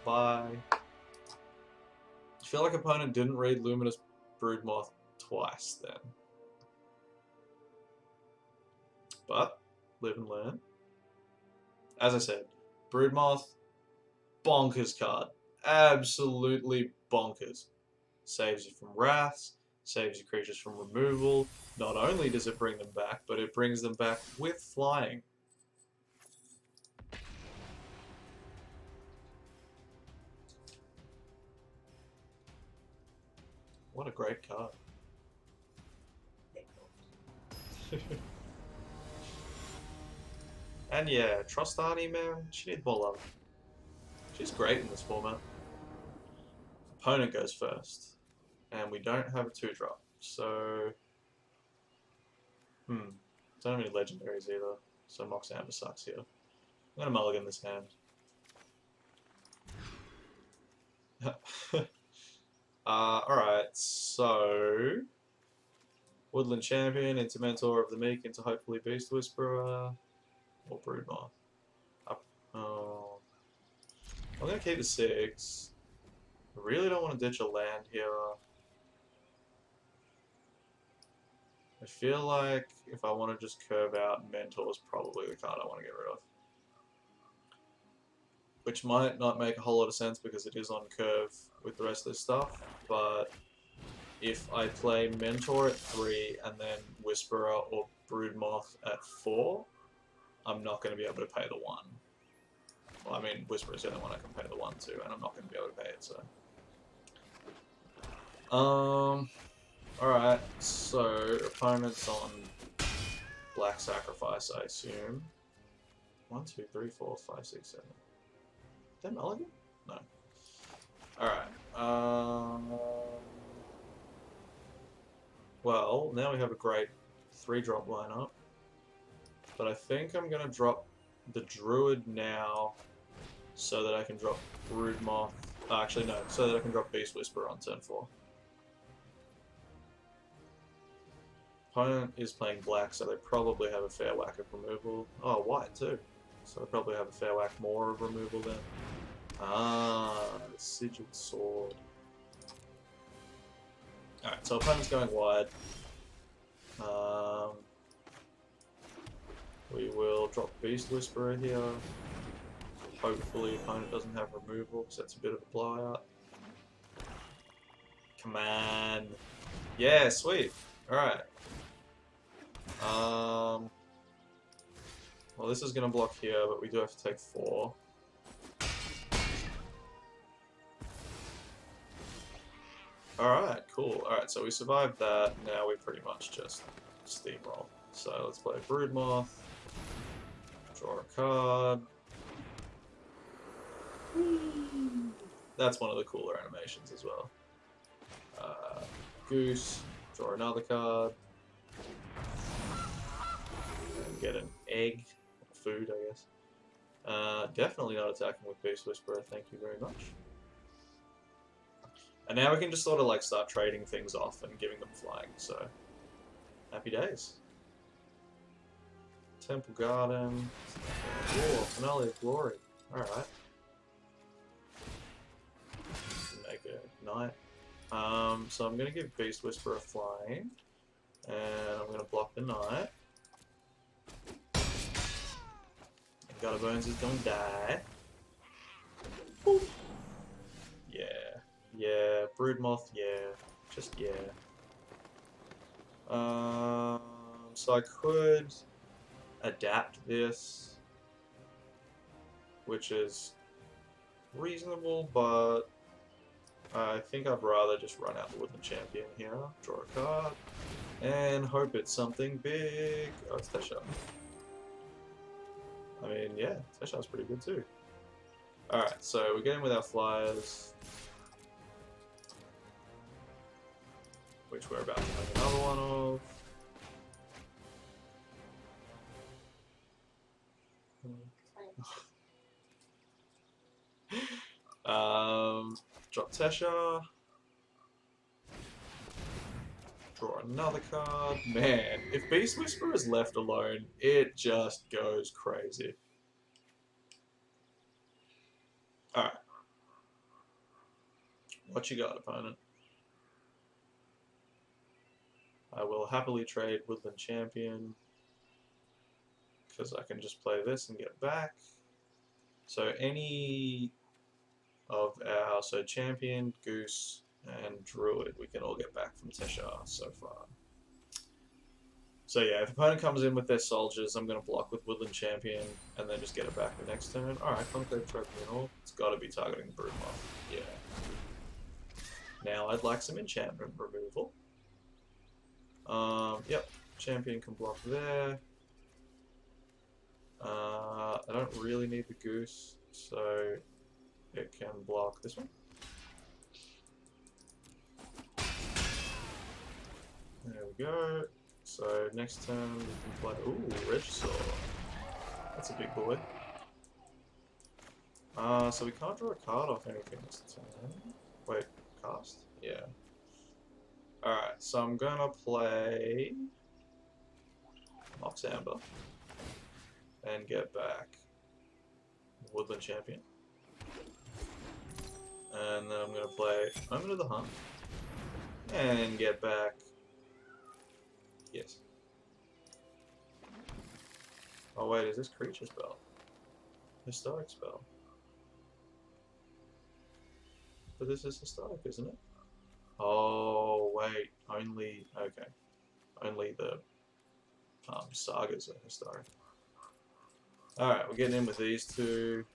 [SPEAKER 1] Bye. I feel like opponent didn't read Luminous Broodmoth twice then. But, live and learn. As I said, Broodmoth, bonkers card. Absolutely bonkers. Saves you from wraths, saves your creatures from removal. Not only does it bring them back, but it brings them back with flying. What a great card. And yeah, Trostani, man, she needs more love. She's great in this format. Opponent goes first. And we don't have a 2-drop, so... Don't have any legendaries either, so Mox Amber sucks here. I'm gonna mulligan this hand. Alright, so... Woodland Champion into Mentor of the Meek into hopefully Beast Whisperer. Or Broodmoth. Up. Oh. I'm gonna keep the 6. I really don't want to ditch a land here. I feel like if I want to just curve out, Mentor's probably the card I want to get rid of. Which might not make a whole lot of sense because it is on curve with the rest of this stuff, but if I play Mentor at 3 and then Whisperer or Broodmoth at 4, I'm not going to be able to pay the 1. Well, I mean, Whisperer's the only one I can pay the 1 to, and I'm not going to be able to pay it, so... Alright, so opponent's on Black Sacrifice, I assume. 1, 2, 3, 4, 5, 6, 7. Is that Mulligan? No. Alright, well, now we have a great 3-drop lineup. But I think I'm going to drop the Druid now so that I can drop Broodmoth. Actually, no, so that I can drop Beast Whisperer on turn 4. Opponent is playing black, so they probably have a fair whack of removal. Oh, white too. So they probably have a fair whack more of removal then. Ah, the Sigiled Sword. Alright, so opponent's going wide. We will drop Beast Whisperer here. Hopefully opponent doesn't have removal, because that's a bit of a blowout. Come on. Yeah, sweet. Alright. Well, this is going to block here, but we do have to take 4. Alright, cool. Alright, so we survived that. Now we pretty much just steamroll. So let's play Broodmoth. Draw a card. That's one of the cooler animations as well. Goose. Draw another card. And get an egg. Food, I guess. Definitely not attacking with Beast Whisperer, thank you very much. And now we can just sort of like start trading things off and giving them flying, so happy days. Temple Garden. Oh, Finale of Glory. Alright. Make it night. So I'm gonna give Beast Whisperer flying. And I'm gonna block the knight. Gutterbones is gonna die. Boop. Yeah. Yeah. Broodmoth, yeah. Just yeah. So I could adapt this, which is reasonable, but I think I'd rather just run out the Woodland Champion here, draw a card, and hope it's something big. Oh, it's Tesha. I mean, yeah, Tesha's pretty good too. Alright, so we're getting with our flyers, which we're about to have another one of. Drop Tesha. Draw another card. Man, if Beast Whisperer is left alone, it just goes crazy. Alright. What you got, opponent? I will happily trade Woodland Champion, because I can just play this and get it back. So any of our, so Champion, Goose, and Druid, we can all get back from Tesha so far. So yeah, if opponent comes in with their soldiers, I'm going to block with Woodland Champion, and then just get it back the next turn. Alright, Conclave Tribunal. It's got to be targeting Broodmoth. Yeah. Now I'd like some enchantment removal. Yep, Champion can block there. I don't really need the Goose, so it can block this one. There we go. So next turn we can play. Ooh, Regisaur. That's a big boy. So we can't draw a card off anything this turn. Wait, cast? Yeah. Alright, so I'm gonna play Mox Amber. and get back Woodland Champion. And then I'm going to play Moment of the Hunt and get back. Yes. Oh wait, is this creature spell? Historic spell. But this is historic, isn't it? Oh wait, only okay. Only the sagas are historic. Alright, we're getting in with these two.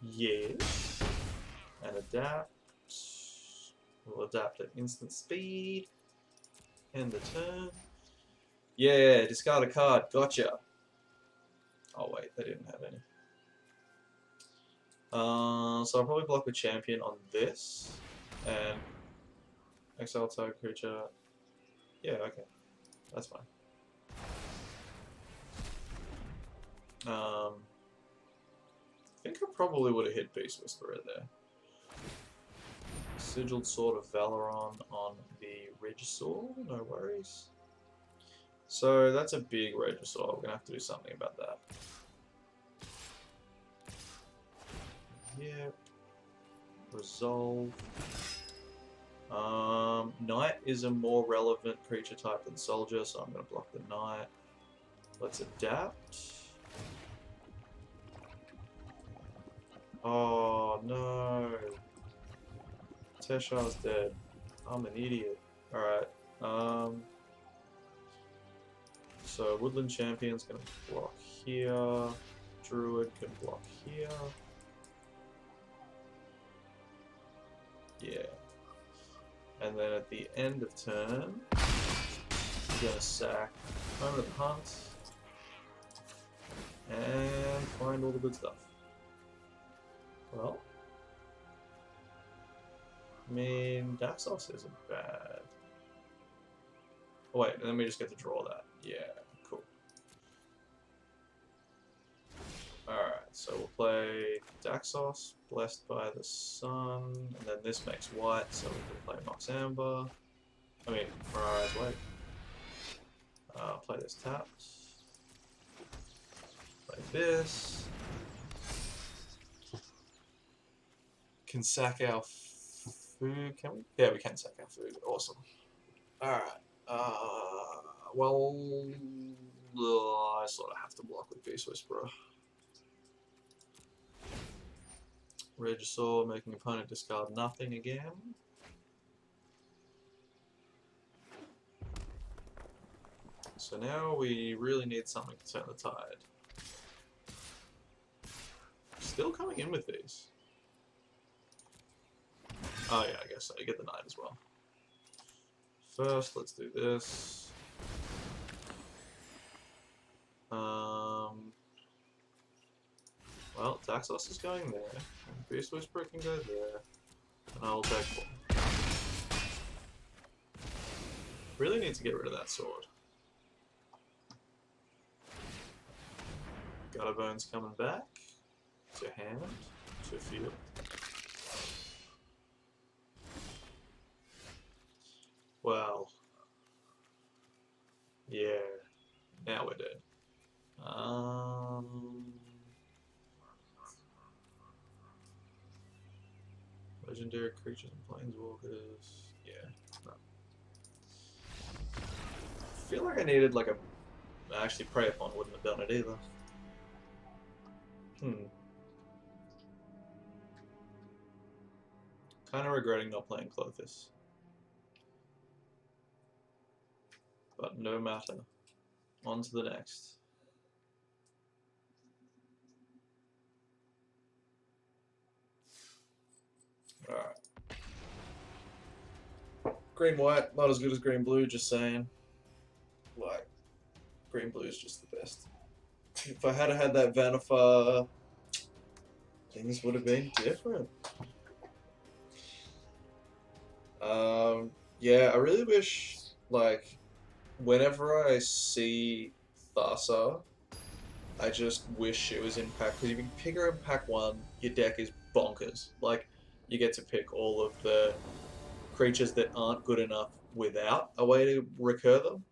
[SPEAKER 1] Yes. And adapt. We'll adapt at instant speed. End the turn. Yeah, discard a card. Gotcha. Oh wait, they didn't have any. So I'll probably block the champion on this. And exile target creature. Yeah, okay. That's fine. I think I probably would have hit Beast Whisperer there. Sigiled Sword of Valoron on the Regisaur, no worries. So that's a big Regisaur, we're gonna have to do something about that. Yep. Resolve. Knight is a more relevant creature type than Soldier, so I'm gonna block the Knight. Let's adapt. Oh no. Teshar's dead. I'm an idiot. Alright. So Woodland Champion's gonna block here. Druid can block here. Yeah. And then at the end of turn, I'm gonna sack Moment of the Hunt and find all the good stuff. Well, I mean, Daxos isn't bad. Oh wait, and then we just get to draw that. Yeah, cool. Alright, so we'll play Daxos, Blessed by the Sun, and then this makes white, so we can play Mox Amber. I mean, Mirara's Wake. Play this tapped. Play this. Can sack our food, can we? Yeah, we can sack our food. Awesome. Alright. Well, I sort of have to block with Beast Whisperer. Regisaur, making opponent discard nothing again. So now we really need something to turn the tide. Still coming in with these. Oh yeah, I guess so. You get the Knight as well. First, let's do this. Well, Daxos is going there, and Beast Whisperer can go there, and I'll take one. Really need to get rid of that sword. Gutterbone's coming back to hand, to field. Well, yeah, now we're dead. Legendary creatures and planeswalkers. Yeah, no. I feel like I needed like a. Actually, Prey Upon wouldn't have done it either. Kind of regretting not playing Clothis. But no matter. On to the next. Alright. Green white, not as good as green blue, just saying. Like, green blue is just the best. If I had had that Vanifer, things would have been different. Yeah, I really wish, like, whenever I see Thassa, I just wish it was in pack, because if you pick her in pack 1, your deck is bonkers. Like, you get to pick all of the creatures that aren't good enough without a way to recur them.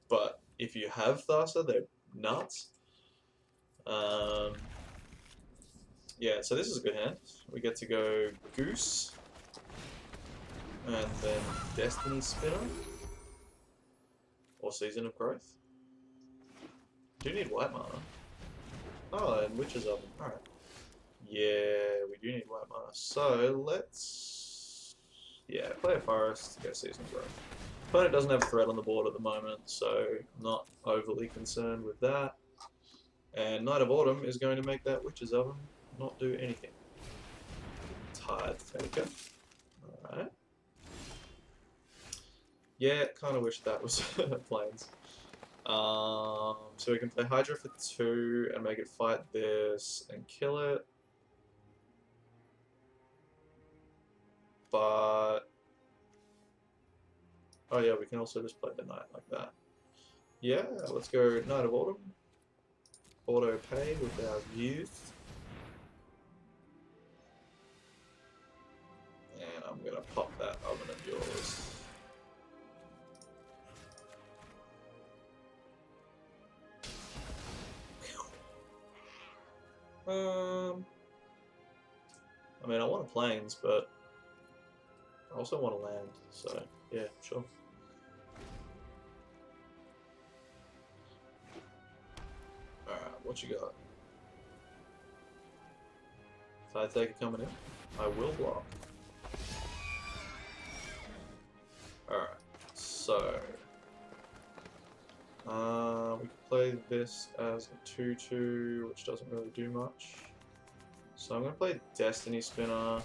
[SPEAKER 1] But if you have Thassa, they're nuts. Yeah, so this is a good hand. We get to go Goose, and then Destiny Spinner, or Season of Growth. Do need white mana. Oh, and Witch's Oven. Alright. Yeah, we do need white mana. So let's, yeah, play a Forest to get Season of Growth. Opponent doesn't have a threat on the board at the moment, so I'm not overly concerned with that. And Knight of Autumn is going to make that Witch's Oven not do anything. Tide Taker. Alright. Yeah, kind of wish that was Plains. So we can play Hydra for 2 and make it fight this and kill it. But oh yeah, we can also just play the Knight like that. Yeah, let's go Knight of Autumn. Auto pay with our youth. And I'm gonna pop that oven of yours. I mean, I want a Plains, but I also want a land, so yeah, sure. Alright, what you got? Tide Taker coming in. I will block. Alright, so we can play this as a 2/2, which doesn't really do much. So I'm going to play Destiny Spinner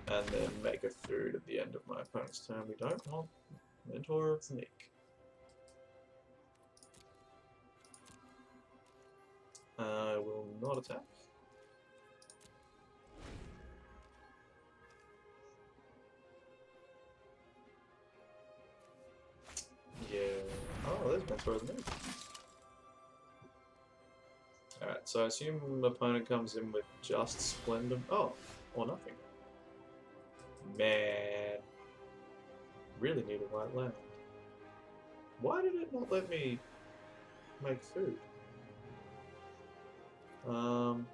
[SPEAKER 1] and then make a food at the end of my opponent's turn. We don't want Mentor of the Meek. I will not attack. Yeah. Oh, there's Mentor of the Meek. Alright, so I assume the opponent comes in with just Splendor. Oh, or nothing. Man. Really need a white land. Why did it not let me make food? Alright.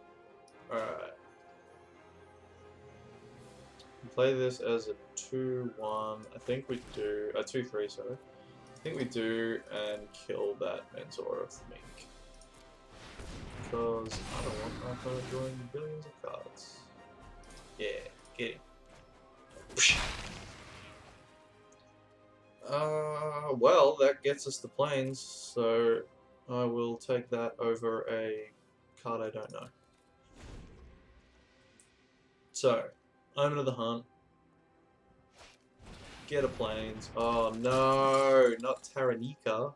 [SPEAKER 1] Play this as a 2/1. I think we do. A 2/3, sorry. I think we do and kill that Mentor of the Meek. Because I don't want my opponent drawing billions of cards. Yeah, get him. Well, that gets us the Plains, so I will take that over a card I don't know. So, Omen of the Hunt. Get a Plains. Oh no, not Taranika.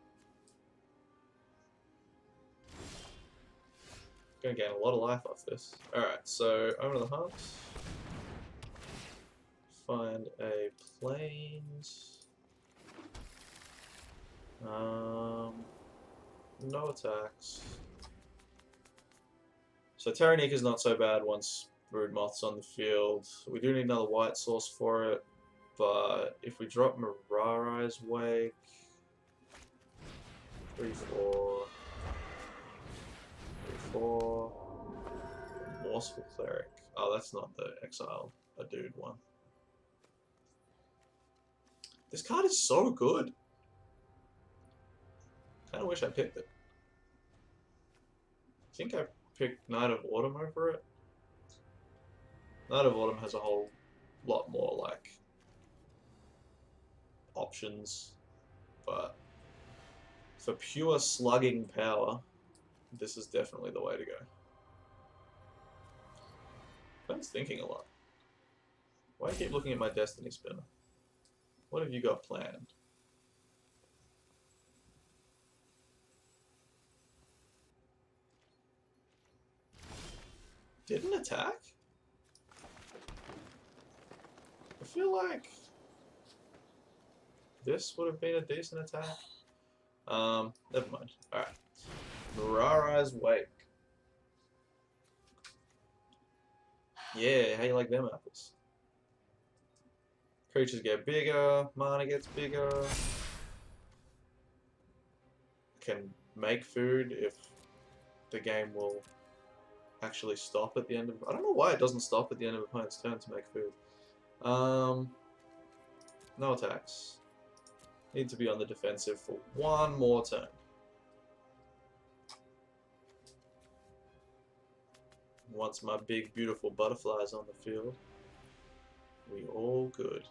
[SPEAKER 1] Gonna gain a lot of life off this. Alright, so Omen of the Hunt. Find a Plains. No attacks. So Taranika is not so bad once Brood Moth's on the field. We do need another white source for it, but if we drop Mirari's Wake, 3/4, 3/4, Morseful Cleric. Oh, that's not the Exile a Dude one. This card is so good. Kinda wish I picked it. I think I picked Knight of Autumn over it. Knight of Autumn has a whole lot more, like, options, but for pure slugging power, this is definitely the way to go. I'm thinking a lot. Why do I keep looking at my Destiny Spinner? What have you got planned? Didn't attack? I feel like this would have been a decent attack. Never mind. Alright. Mirari's Wake. Yeah, how you like them apples? Creatures get bigger, mana gets bigger. I can make food if the game will actually stop at the end of... I don't know why it doesn't stop at the end of opponent's turn to make food. No attacks. Need to be on the defensive for one more turn. Once my big beautiful butterflies on the field, we all good.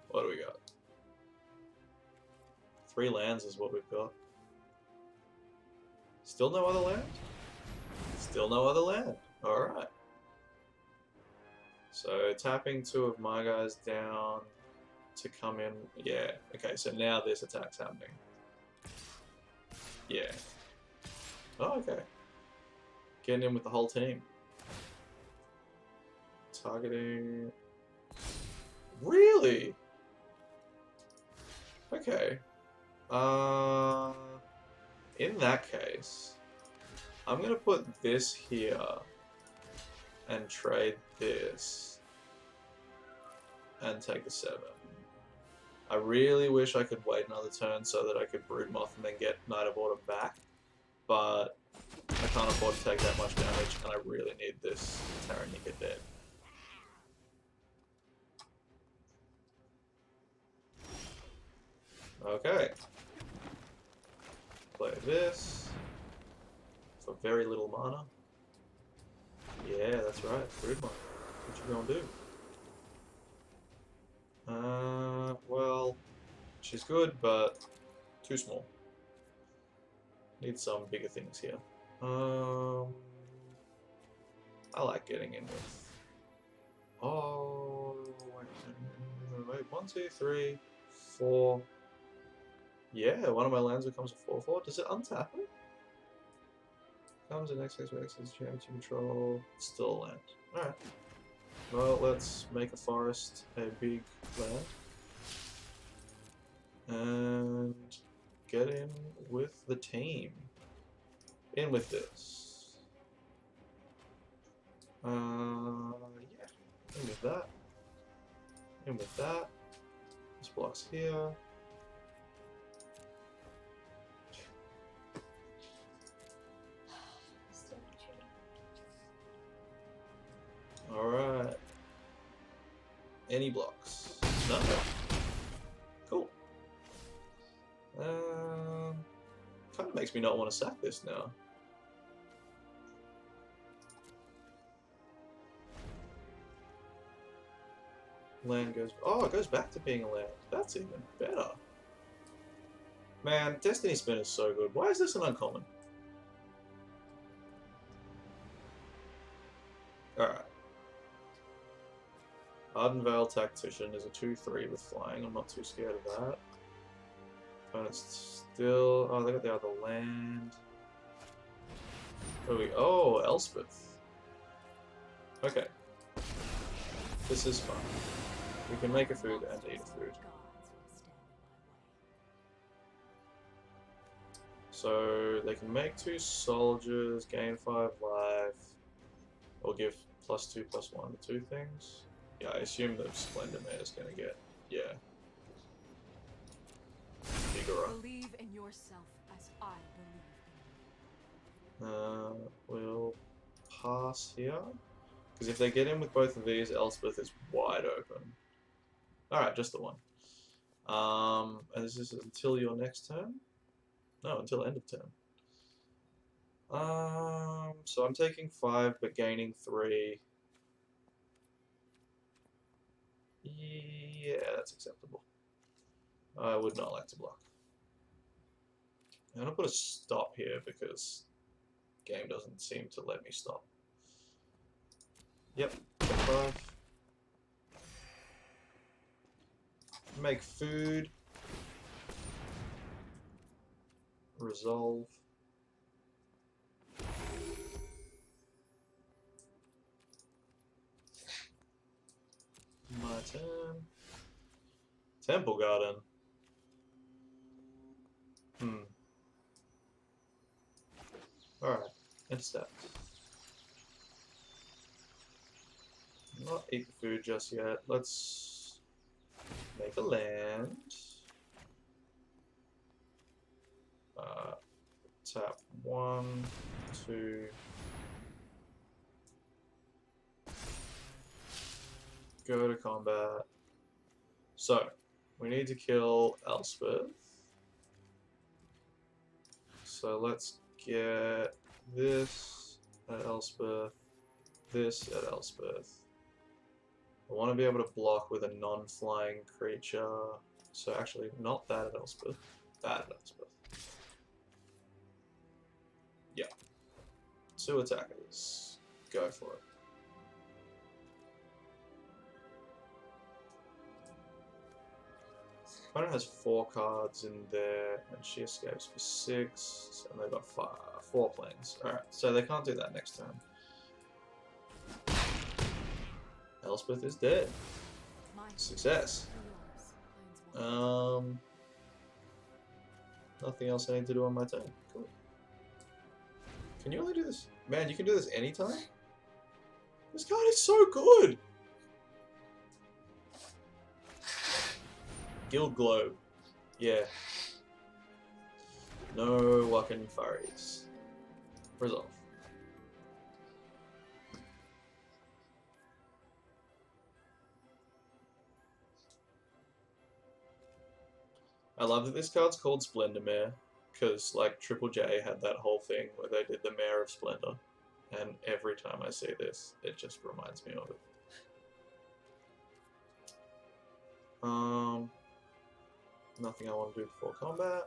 [SPEAKER 1] What do we got? 3 lands is what we've got. Still no other land? Still no other land. Alright. So tapping 2 of my guys down to come in. Yeah. Okay, so now this attack's happening. Yeah. Oh, okay. Getting in with the whole team. Targeting... Really? Okay. In that case, I'm gonna put this here and trade this and take the 7. I really wish I could wait another turn so that I could Broodmoth and then get Knight of Autumn back, but I can't afford to take that much damage, and I really need this Taranika dead. Okay. Play this for very little mana. Yeah, that's right, Broodmoth. What you gonna do? Well, she's good, but too small. Need some bigger things here. I like getting in with... Oh, wait, 1, 2, 3, 4... Yeah, one of my lands becomes a 4/4. Does it untap it? Comes in X jam to control. Still a land. Alright. Well, let's make a forest a big land. And get in with the team. In with this. Yeah. In with that. In with that. This block's here. Alright. Any blocks? No. Cool. Kind of makes me not want to sack this now. Land goes... Oh, it goes back to being a land. That's even better. Man, Destiny Spin is so good. Why is this an uncommon? Alright. Ardenvale Tactician is a 2/3 with flying. I'm not too scared of that. Opponent's still... Oh, they got the other land. Oh, Elspeth. Okay. This is fun. We can make a food and eat a food. So they can make 2 soldiers, gain 5 life, or give +2/+1 to 2 things. Yeah, I assume the Splendor Man is gonna get, yeah. Bigger.
[SPEAKER 2] Believe in yourself as I believe.
[SPEAKER 1] We'll pass here. Because if they get in with both of these, Elspeth is wide open. Alright, just the one. And this is until your next turn? No, until end of turn. So I'm taking 5 but gaining 3. Yeah, that's acceptable. I would not like to block. I'm gonna put a stop here because the game doesn't seem to let me stop. Yep, 5. Make food. Resolve. My turn. Temple Garden. Alright, intercept. Not eat the food just yet. Let's make a land. Tap 1, 2. Go to combat. So, we need to kill Elspeth. So let's get this at Elspeth, this at Elspeth. I want to be able to block with a non-flying creature. So actually, not that at Elspeth, that at Elspeth. Yeah. 2 attackers. Go for it. Opponent has 4 cards in there, and she escapes for 6, and they've got 4 planes. Alright, so they can't do that next turn. Elspeth is dead. Success. Nothing else I need to do on my turn. Cool. Can you only do this? Man, you can do this anytime? This card is so good! Guild Globe. Yeah. No Wacken Furries. Resolve. I love that this card's called Splendor Mare, because like Triple J had that whole thing where they did the Mare of Splendor, and every time I see this, it just reminds me of it. Nothing I want to do before combat.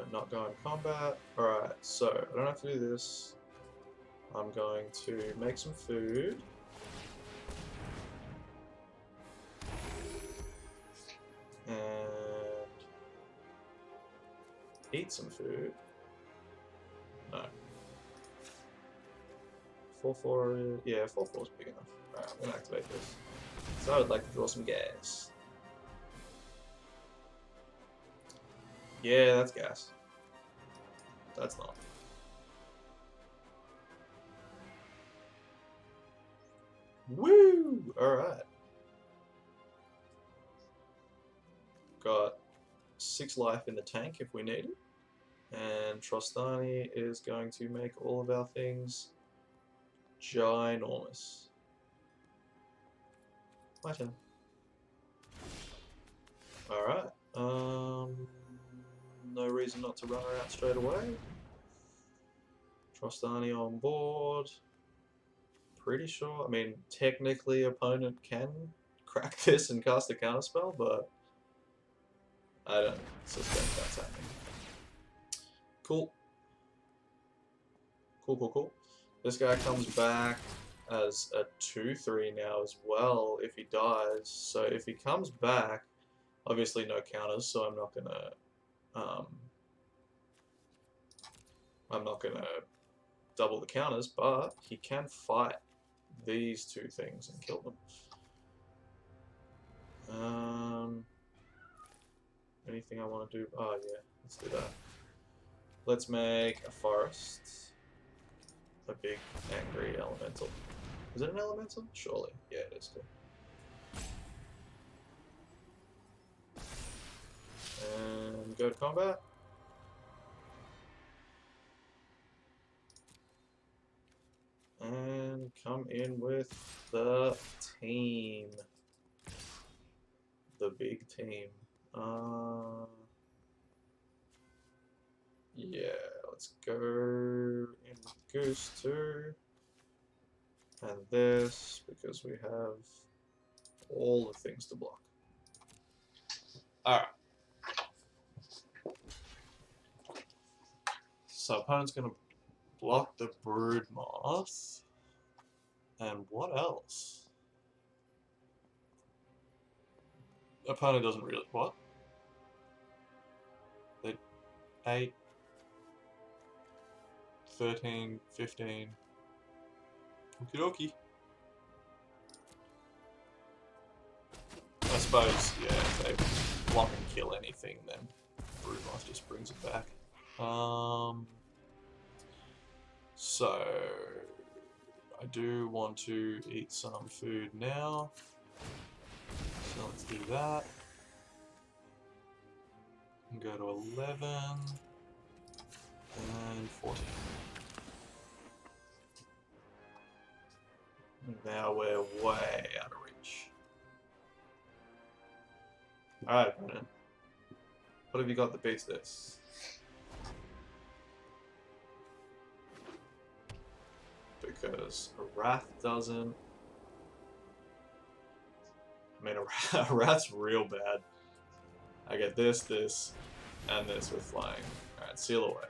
[SPEAKER 1] Not going combat. Alright, so I don't have to do this. I'm going to make some food. And eat some food. No. 4-4, yeah, 4-4 is big enough. Alright, I'm gonna activate this. So I would like to draw some gas. Yeah, that's gas. That's not. Woo! Alright. Got 6 life in the tank if we need it. And Trostani is going to make all of our things ginormous. My turn. Alright. No reason not to run her out straight away. Trostani on board. Pretty sure. I mean, technically, opponent can crack this and cast a counterspell, but I don't suspect that's happening. Cool. Cool. This guy comes back as a 2/3 now as well if he dies. So if he comes back, obviously no counters, so I'm not gonna double the counters, but he can fight these 2 things and kill them. Anything I want to do? Oh yeah, let's do that. Let's make a forest. A big angry elemental. Is it an elemental? Surely. Yeah, it is. Cool. And go to combat. And come in with the team. The big team. Yeah, let's go in with Goose too. And this, because we have all the things to block. Alright. So opponent's gonna block the Brood Moth. And what else? Opponent doesn't really... What? 8, 13, 15. Okie dokie. I suppose, yeah, if they want and kill anything, then Broodmoth just brings it back. So I do want to eat some food now. So let's do that. Go to 11 and 14. Now we're way out of reach. Alright, Brennan. What have you got that beats this? Because a Wrath doesn't. I mean, a Wrath's real bad. I get this, this, and this with flying. Alright, seal away.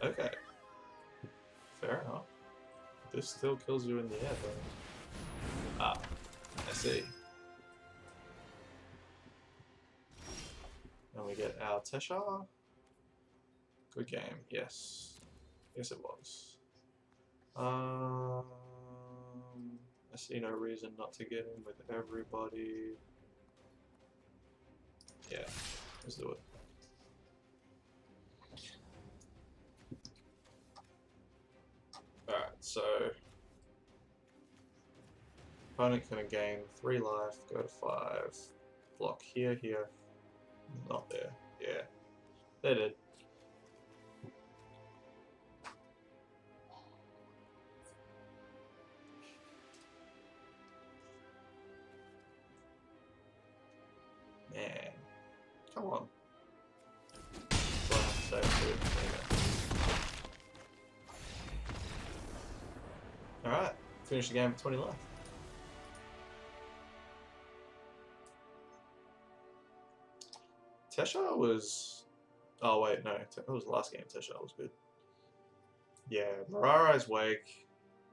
[SPEAKER 1] Okay. Fair enough. This still kills you in the air, though. Ah, I see. And we get our Tesha. Good game, yes. Yes, it was. I see no reason not to get in with everybody. Yeah, let's do it. Alright, so opponent can gain 3 life, go to 5, block here, here, not there, yeah, they did. Man, come on. That's all I have to say, dude. Alright, finish the game with 20 left. Tesha was... Oh wait, no, that was the last game. Tesha was good. Yeah, Mirarai's Wake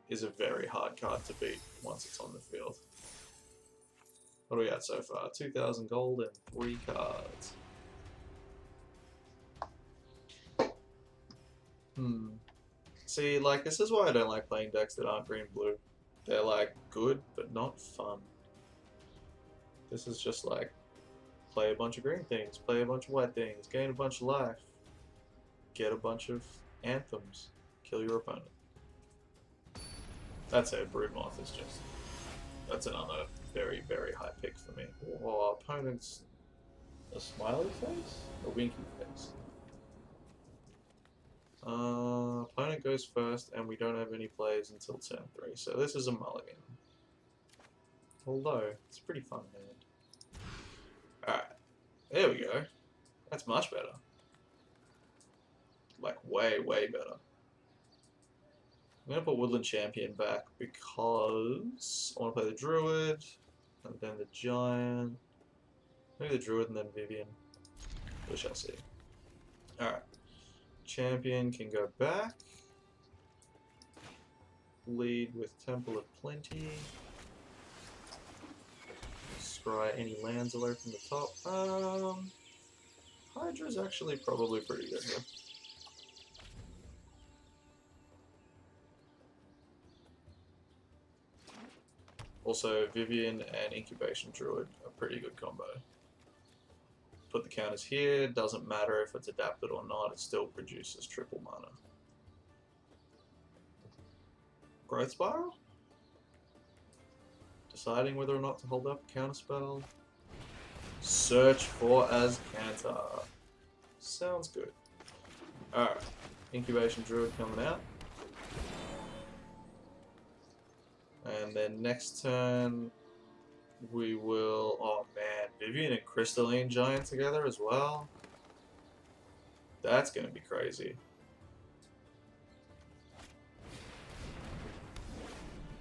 [SPEAKER 1] is a very hard card to beat once it's on the field. What do we got so far? 2,000 gold and 3 cards. See, like, this is why I don't like playing decks that aren't green-blue. They're, like, good, but not fun. This is just, like, play a bunch of green things, play a bunch of white things, gain a bunch of life, get a bunch of anthems, kill your opponent. That's it, Broodmoth is just... That's another very, very high pick for me. Oh, opponent's a smiley face? A winky face? Opponent goes first, and we don't have any plays until turn 3, so this is a mulligan. Although, it's a pretty fun hand. Alright, there we go. That's much better. Like, way, way better. I'm going to put Woodland Champion back because I want to play the Druid, and then the Giant. Maybe the Druid and then Vivian. We shall see. Alright. Champion can go back. Lead with Temple of Plenty. Scry any lands away from the top. Hydra's actually probably pretty good here. Also, Vivian and Incubation Druid are pretty good combo. Put the counters here, doesn't matter if it's adapted or not, it still produces triple mana. Growth Spiral? Deciding whether or not to hold up a counterspell. Search for Azcanta. Sounds good. Alright, Incubation Druid coming out. And then next turn, we will... Oh man, Vivian and Crystalline Giant together as well? That's going to be crazy.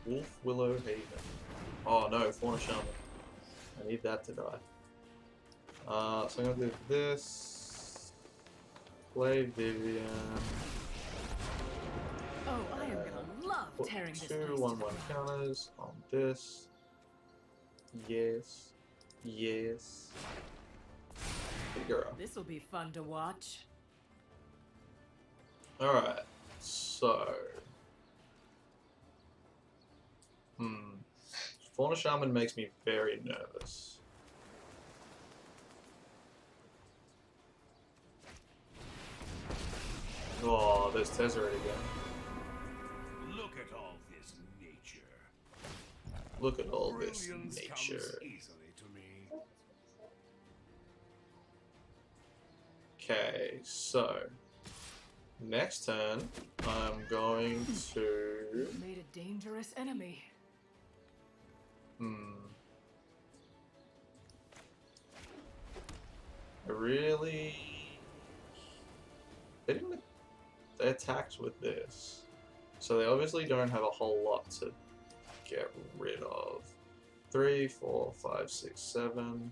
[SPEAKER 1] Wolf Willow Haven. Oh no, Fauna Shaman. I need that to die. So I'm going to do this. Play Vivian.
[SPEAKER 2] Oh, I am gonna love tearing this place
[SPEAKER 1] 2 1/1 counters on this. Yes. Yes. Good girl.
[SPEAKER 2] This will be fun to watch.
[SPEAKER 1] Alright. So. Fauna Shaman makes me very nervous. Oh, there's Tezzeret again.
[SPEAKER 3] Look at all this nature.
[SPEAKER 1] Look at all this
[SPEAKER 3] Brilliance
[SPEAKER 1] nature.
[SPEAKER 3] comes easily to me.
[SPEAKER 1] Okay, so next turn I'm going to.
[SPEAKER 2] Made a dangerous enemy.
[SPEAKER 1] I really. They attacked with this, so they obviously don't have a whole lot to get rid of. 3, 4, 5, 6, 7.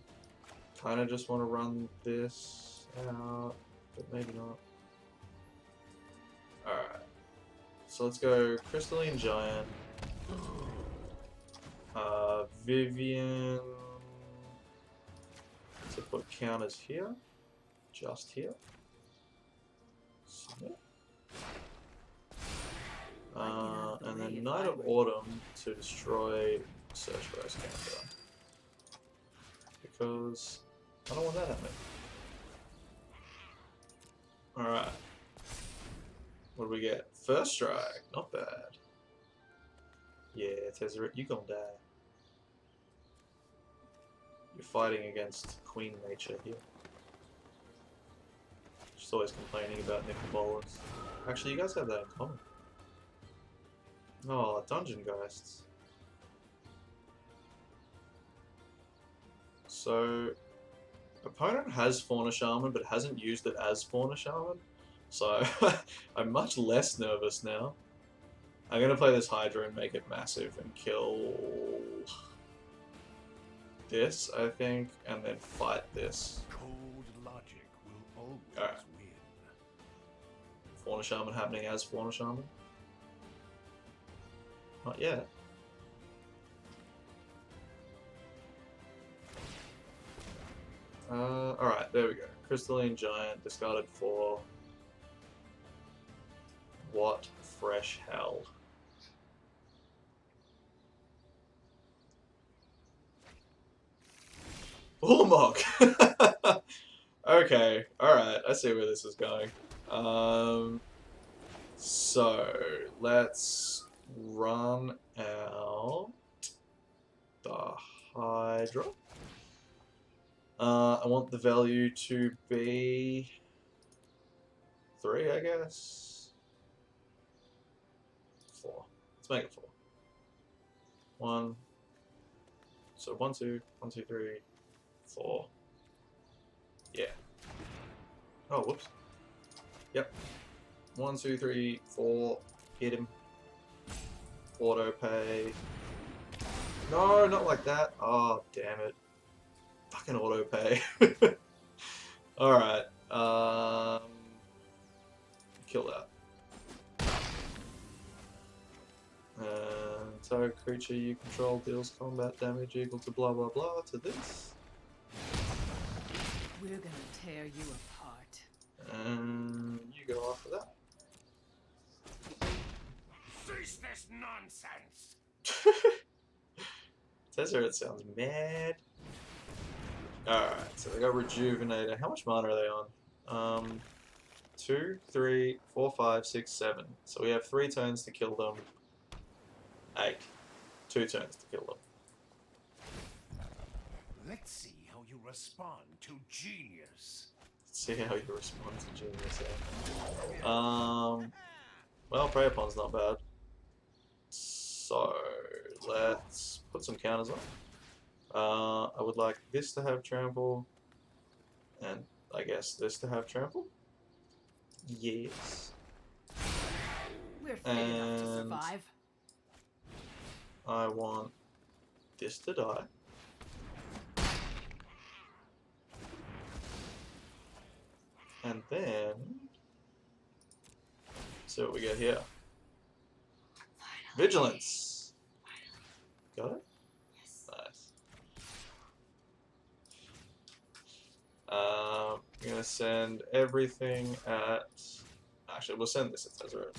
[SPEAKER 1] Kind of just want to run this out, but maybe not. Alright. So let's go Crystalline Giant. Vivian. To put counters here. Just here. Submit. And then Knight of Autumn to destroy Search for Ice counter. Because I don't want that happening. Alright. What do we get? First strike. Not bad. Yeah, Tezzeret, you gonna die. You're fighting against Queen Nature here. She's always complaining about nickel bowlers. Actually, you guys have that in common. Oh, Dungeon Geists. So, opponent has Fauna Shaman, but hasn't used it as Fauna Shaman. So, I'm much less nervous now. I'm gonna play this Hydra and make it massive and kill this, I think, and then fight this.
[SPEAKER 3] Cold logic will always
[SPEAKER 1] Alright.
[SPEAKER 3] win.
[SPEAKER 1] Fauna Shaman happening as Fauna Shaman? Not yet. Alright, there we go. Crystalline Giant, discarded 4. What fresh hell. Ulamog! Okay, alright, I see where this is going. So, let's run out the Hydra. I want the value to be 3, I guess. 4. Let's make it 4. 1. So 1, 2, 1, 2, 3, 4. Yeah. Oh, whoops. Yep. 1, 2, 3, 4. Hit him. Auto pay. No, not like that. Oh, damn it. Fucking auto pay. Alright. Kill that. And target creature you control deals combat damage equal to blah blah blah to this.
[SPEAKER 2] We're gonna tear you apart.
[SPEAKER 1] And you go after that.
[SPEAKER 3] Cease this nonsense!
[SPEAKER 1] Tezzeret sounds mad. Alright, so they got Rejuvenator. How much mana are they on? 2, 3, 4, 5, 6, 7. So we have 3 turns to kill them. 8. 2 turns to kill them.
[SPEAKER 3] Let's see how you respond to genius.
[SPEAKER 1] Let's see how you respond to Genius. Well, Prey Upon's not bad. So, let's put some counters on. I would like this to have trample, and I guess this to have trample. Yes.
[SPEAKER 2] We're fit enough to survive.
[SPEAKER 1] I want this to die. And then, see what we get here. Vigilance. Got it? Nice. I'm gonna send everything at. Actually, we'll send this at Tezzeret.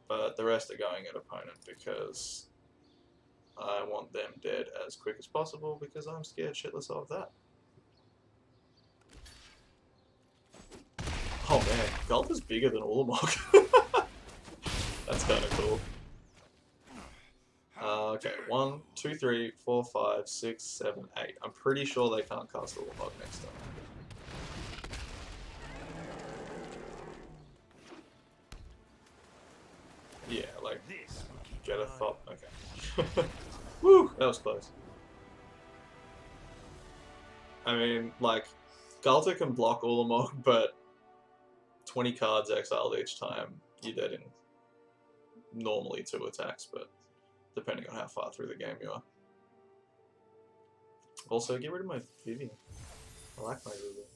[SPEAKER 1] But the rest are going at opponent because I want them dead as quick as possible because I'm scared shitless of that. Oh man, Gulp is bigger than Ulamog. That's kind of cool. Okay, 1, 2, 3, 4, 5, 6, 7, 8. I'm pretty sure they can't cast Ulamog next time. like
[SPEAKER 3] This will keep
[SPEAKER 1] get
[SPEAKER 3] an
[SPEAKER 1] a
[SPEAKER 3] eye
[SPEAKER 1] thought. Okay. Woo! That was close. I mean, like, Galta can block Ulamog, but 20 cards exiled each time, you're dead in normally 2 attacks, but depending on how far through the game you are. Also, get rid of my Vivian. I like my Vivian.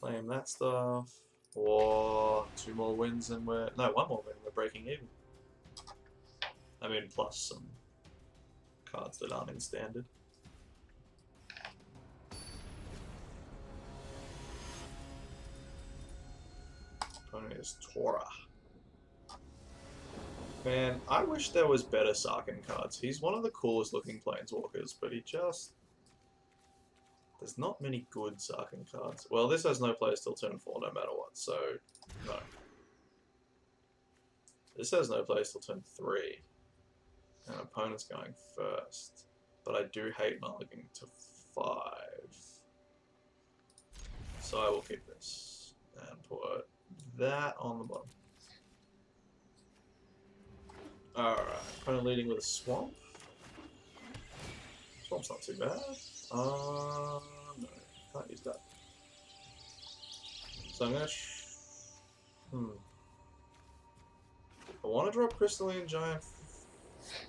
[SPEAKER 1] Claim that stuff. Or 2 more wins and we're... No, 1 more win and we're breaking even. I mean, plus some cards that aren't in standard. Opponent is Tora. Man, I wish there was better Sarkin cards. He's one of the coolest looking planeswalkers, but he just... There's not many good Sarkin cards. Well, this has no plays till turn 4 no matter what, so no. This has no plays till turn 3. And opponent's going first. But I do hate mulliganing to 5. So I will keep this and put that on the bottom. Alright, opponent leading with a swamp. Swamp's not too bad. No, can't use that. So I'm gonna. I want to drop Crystalline Giant.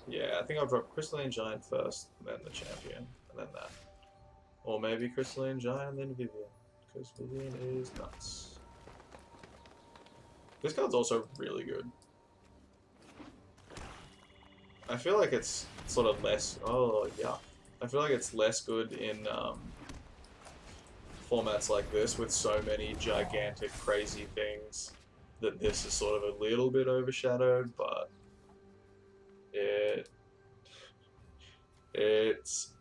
[SPEAKER 1] Yeah, I think I'll drop Crystalline Giant first, then the champion, and then that. Or maybe Crystalline Giant, then Vivian. Because Vivian is nuts. This card's also really good. I feel like it's sort of less... Oh, yeah. I feel like it's less good in formats like this with so many gigantic, crazy things that this is sort of a little bit overshadowed, but it's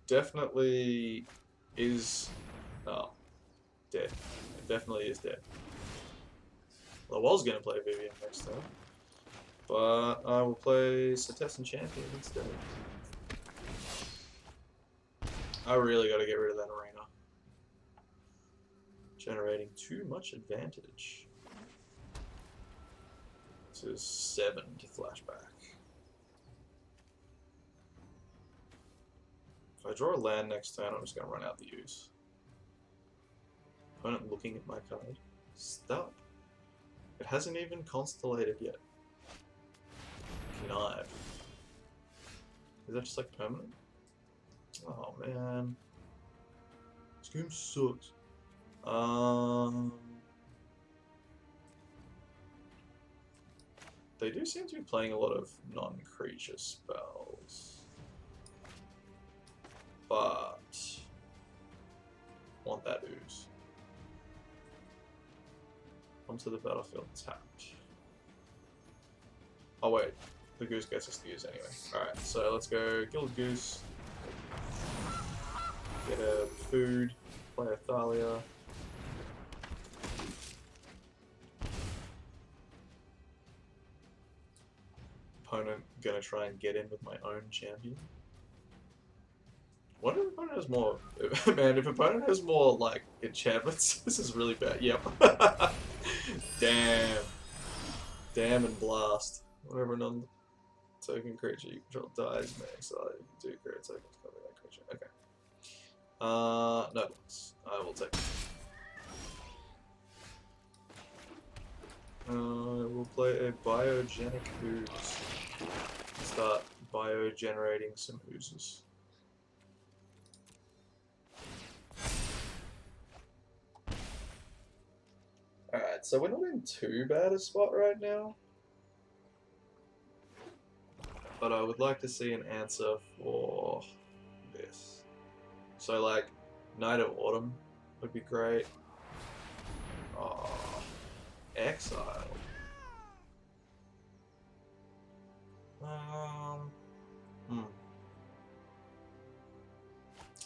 [SPEAKER 1] definitely is... Oh, dead. It definitely is dead. Well, I was going to play Vivian next time, but I will play Setessan Champion instead. I really got to get rid of that arena. Generating too much advantage. This is 7 to flashback. If I draw a land next turn, I'm just going to run out the use. Opponent looking at my card. Stop. It hasn't even constellated yet. Connive. Is that just like permanent? Oh man. This game sucks. They do seem to be playing a lot of non-creature spells. But want that ooze. Onto the battlefield tapped. Oh wait, the goose gets us to use anyway. Alright, so let's go Gilded Goose. Get a food, play a Thalia. Opponent gonna try and get in with my own champion. What if opponent has more? Man, if opponent has more like enchantments, this is really bad. Yep. Damn. Damn and blast. Whenever non-token creature you control dies, may exile you do create tokens cover that creature. Okay. No blocks. I will take it. We'll play a biogenic ooze. Start biogenerating some oozes. Alright, so we're not in too bad a spot right now. But I would like to see an answer for this. So like, Night of Autumn would be great. Oh, Exile.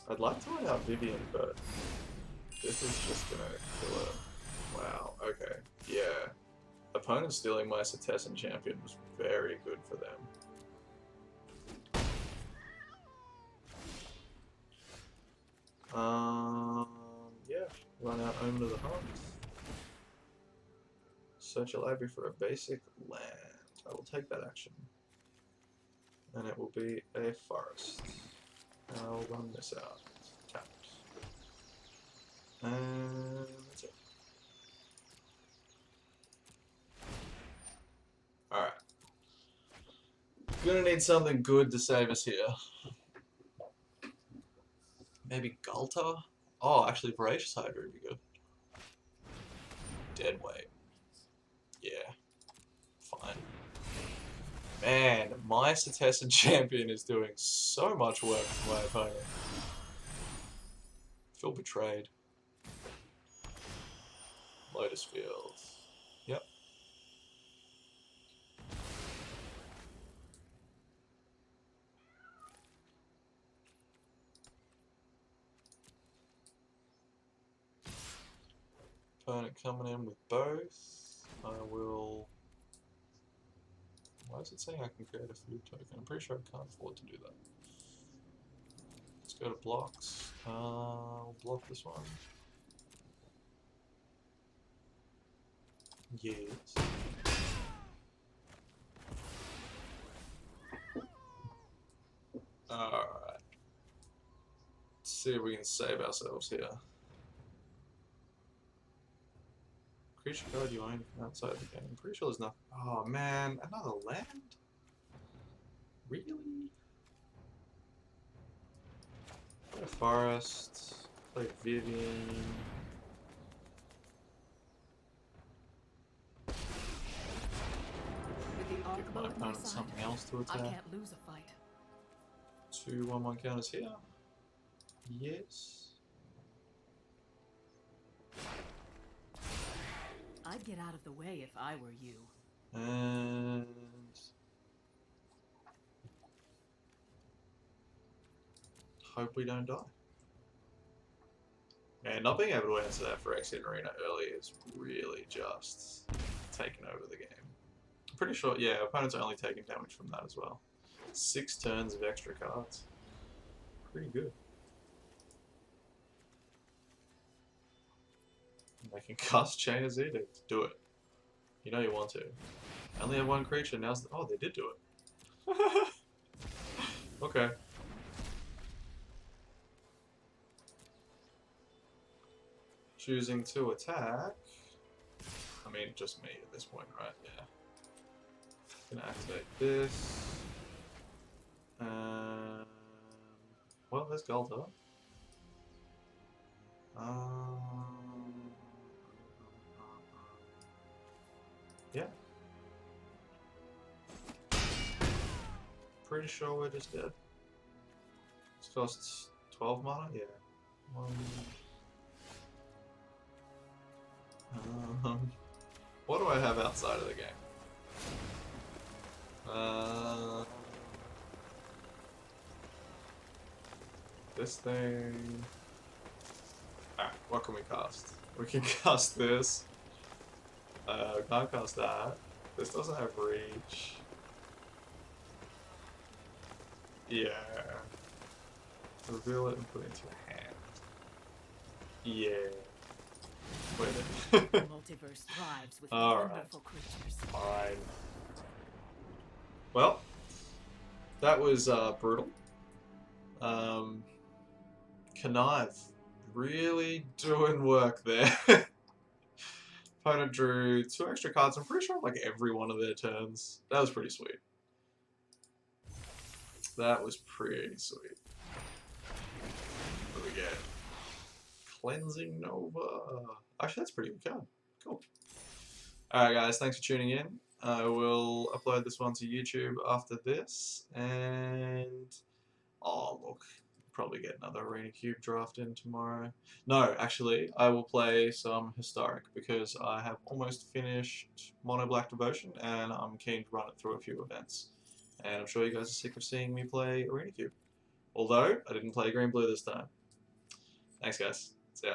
[SPEAKER 1] I'd like to run out Vivian, but this is just gonna kill her. Wow, okay. Yeah. Opponent stealing my Setessan Champion was very good for them. Yeah. Run out Omen of the Hunt. Search a library for a basic land. I will take that action. And it will be a forest. I'll run this out. Tap. And that's it. Alright. Gonna need something good to save us here. Maybe Galta? Oh, actually, Voracious Hydra would be good. Dead weight. Yeah. Fine. Man, my Setessan champion is doing so much work for my opponent. Feel betrayed. Lotus Field. Yep. Opponent coming in with both. I will... Why is it saying I can create a food token? I'm pretty sure I can't afford to do that. Let's go to blocks. I'll block this one. Yes. Alright. Let's see if we can save ourselves here. Creature card you own from outside the game. I'm pretty sure there's nothing. Oh man, another land? Really? Play a forest. Play Vivian. Give my opponent something else to attack.
[SPEAKER 2] I can't lose a fight.
[SPEAKER 1] 2 1/1 counters here. Yes.
[SPEAKER 2] I'd get out of the way if I were you.
[SPEAKER 1] And hope we don't die. Man, not being able to answer that for Exit Arena early is really just taking over the game. I'm pretty sure, yeah, opponents are only taking damage from that as well. 6 turns of extra cards. Pretty good. They can cast Chain of Edict. Do it. You know you want to. I only have 1 creature, now's the... Oh, they did do it. Okay. Choosing to attack. I mean, just me at this point, right? Yeah. Gonna activate this. Well, there's Galta. Yeah. Pretty sure we're just dead. This costs 12 mana? Yeah. What do I have outside of the game? This thing... Alright, what can we cast? We can cast this. We can't cast that. This doesn't have reach. Yeah. Reveal it and put it into a hand. Yeah. Wait
[SPEAKER 2] The multiverse thrives with wonderful creatures.
[SPEAKER 1] Fine. Well, that was brutal. Connive really doing work there. Opponent drew 2 extra cards. I'm pretty sure like every one of their turns. That was pretty sweet. That was pretty sweet. What do we get? Cleansing Nova. Actually, that's a pretty good card. Cool. Alright guys, thanks for tuning in. I will upload this one to YouTube after this. And... oh, look. Probably get another Arena Cube draft in tomorrow. No, actually, I will play some Historic because I have almost finished Mono Black Devotion and I'm keen to run it through a few events. And I'm sure you guys are sick of seeing me play Arena Cube. Although, I didn't play Green Blue this time. Thanks guys. See ya.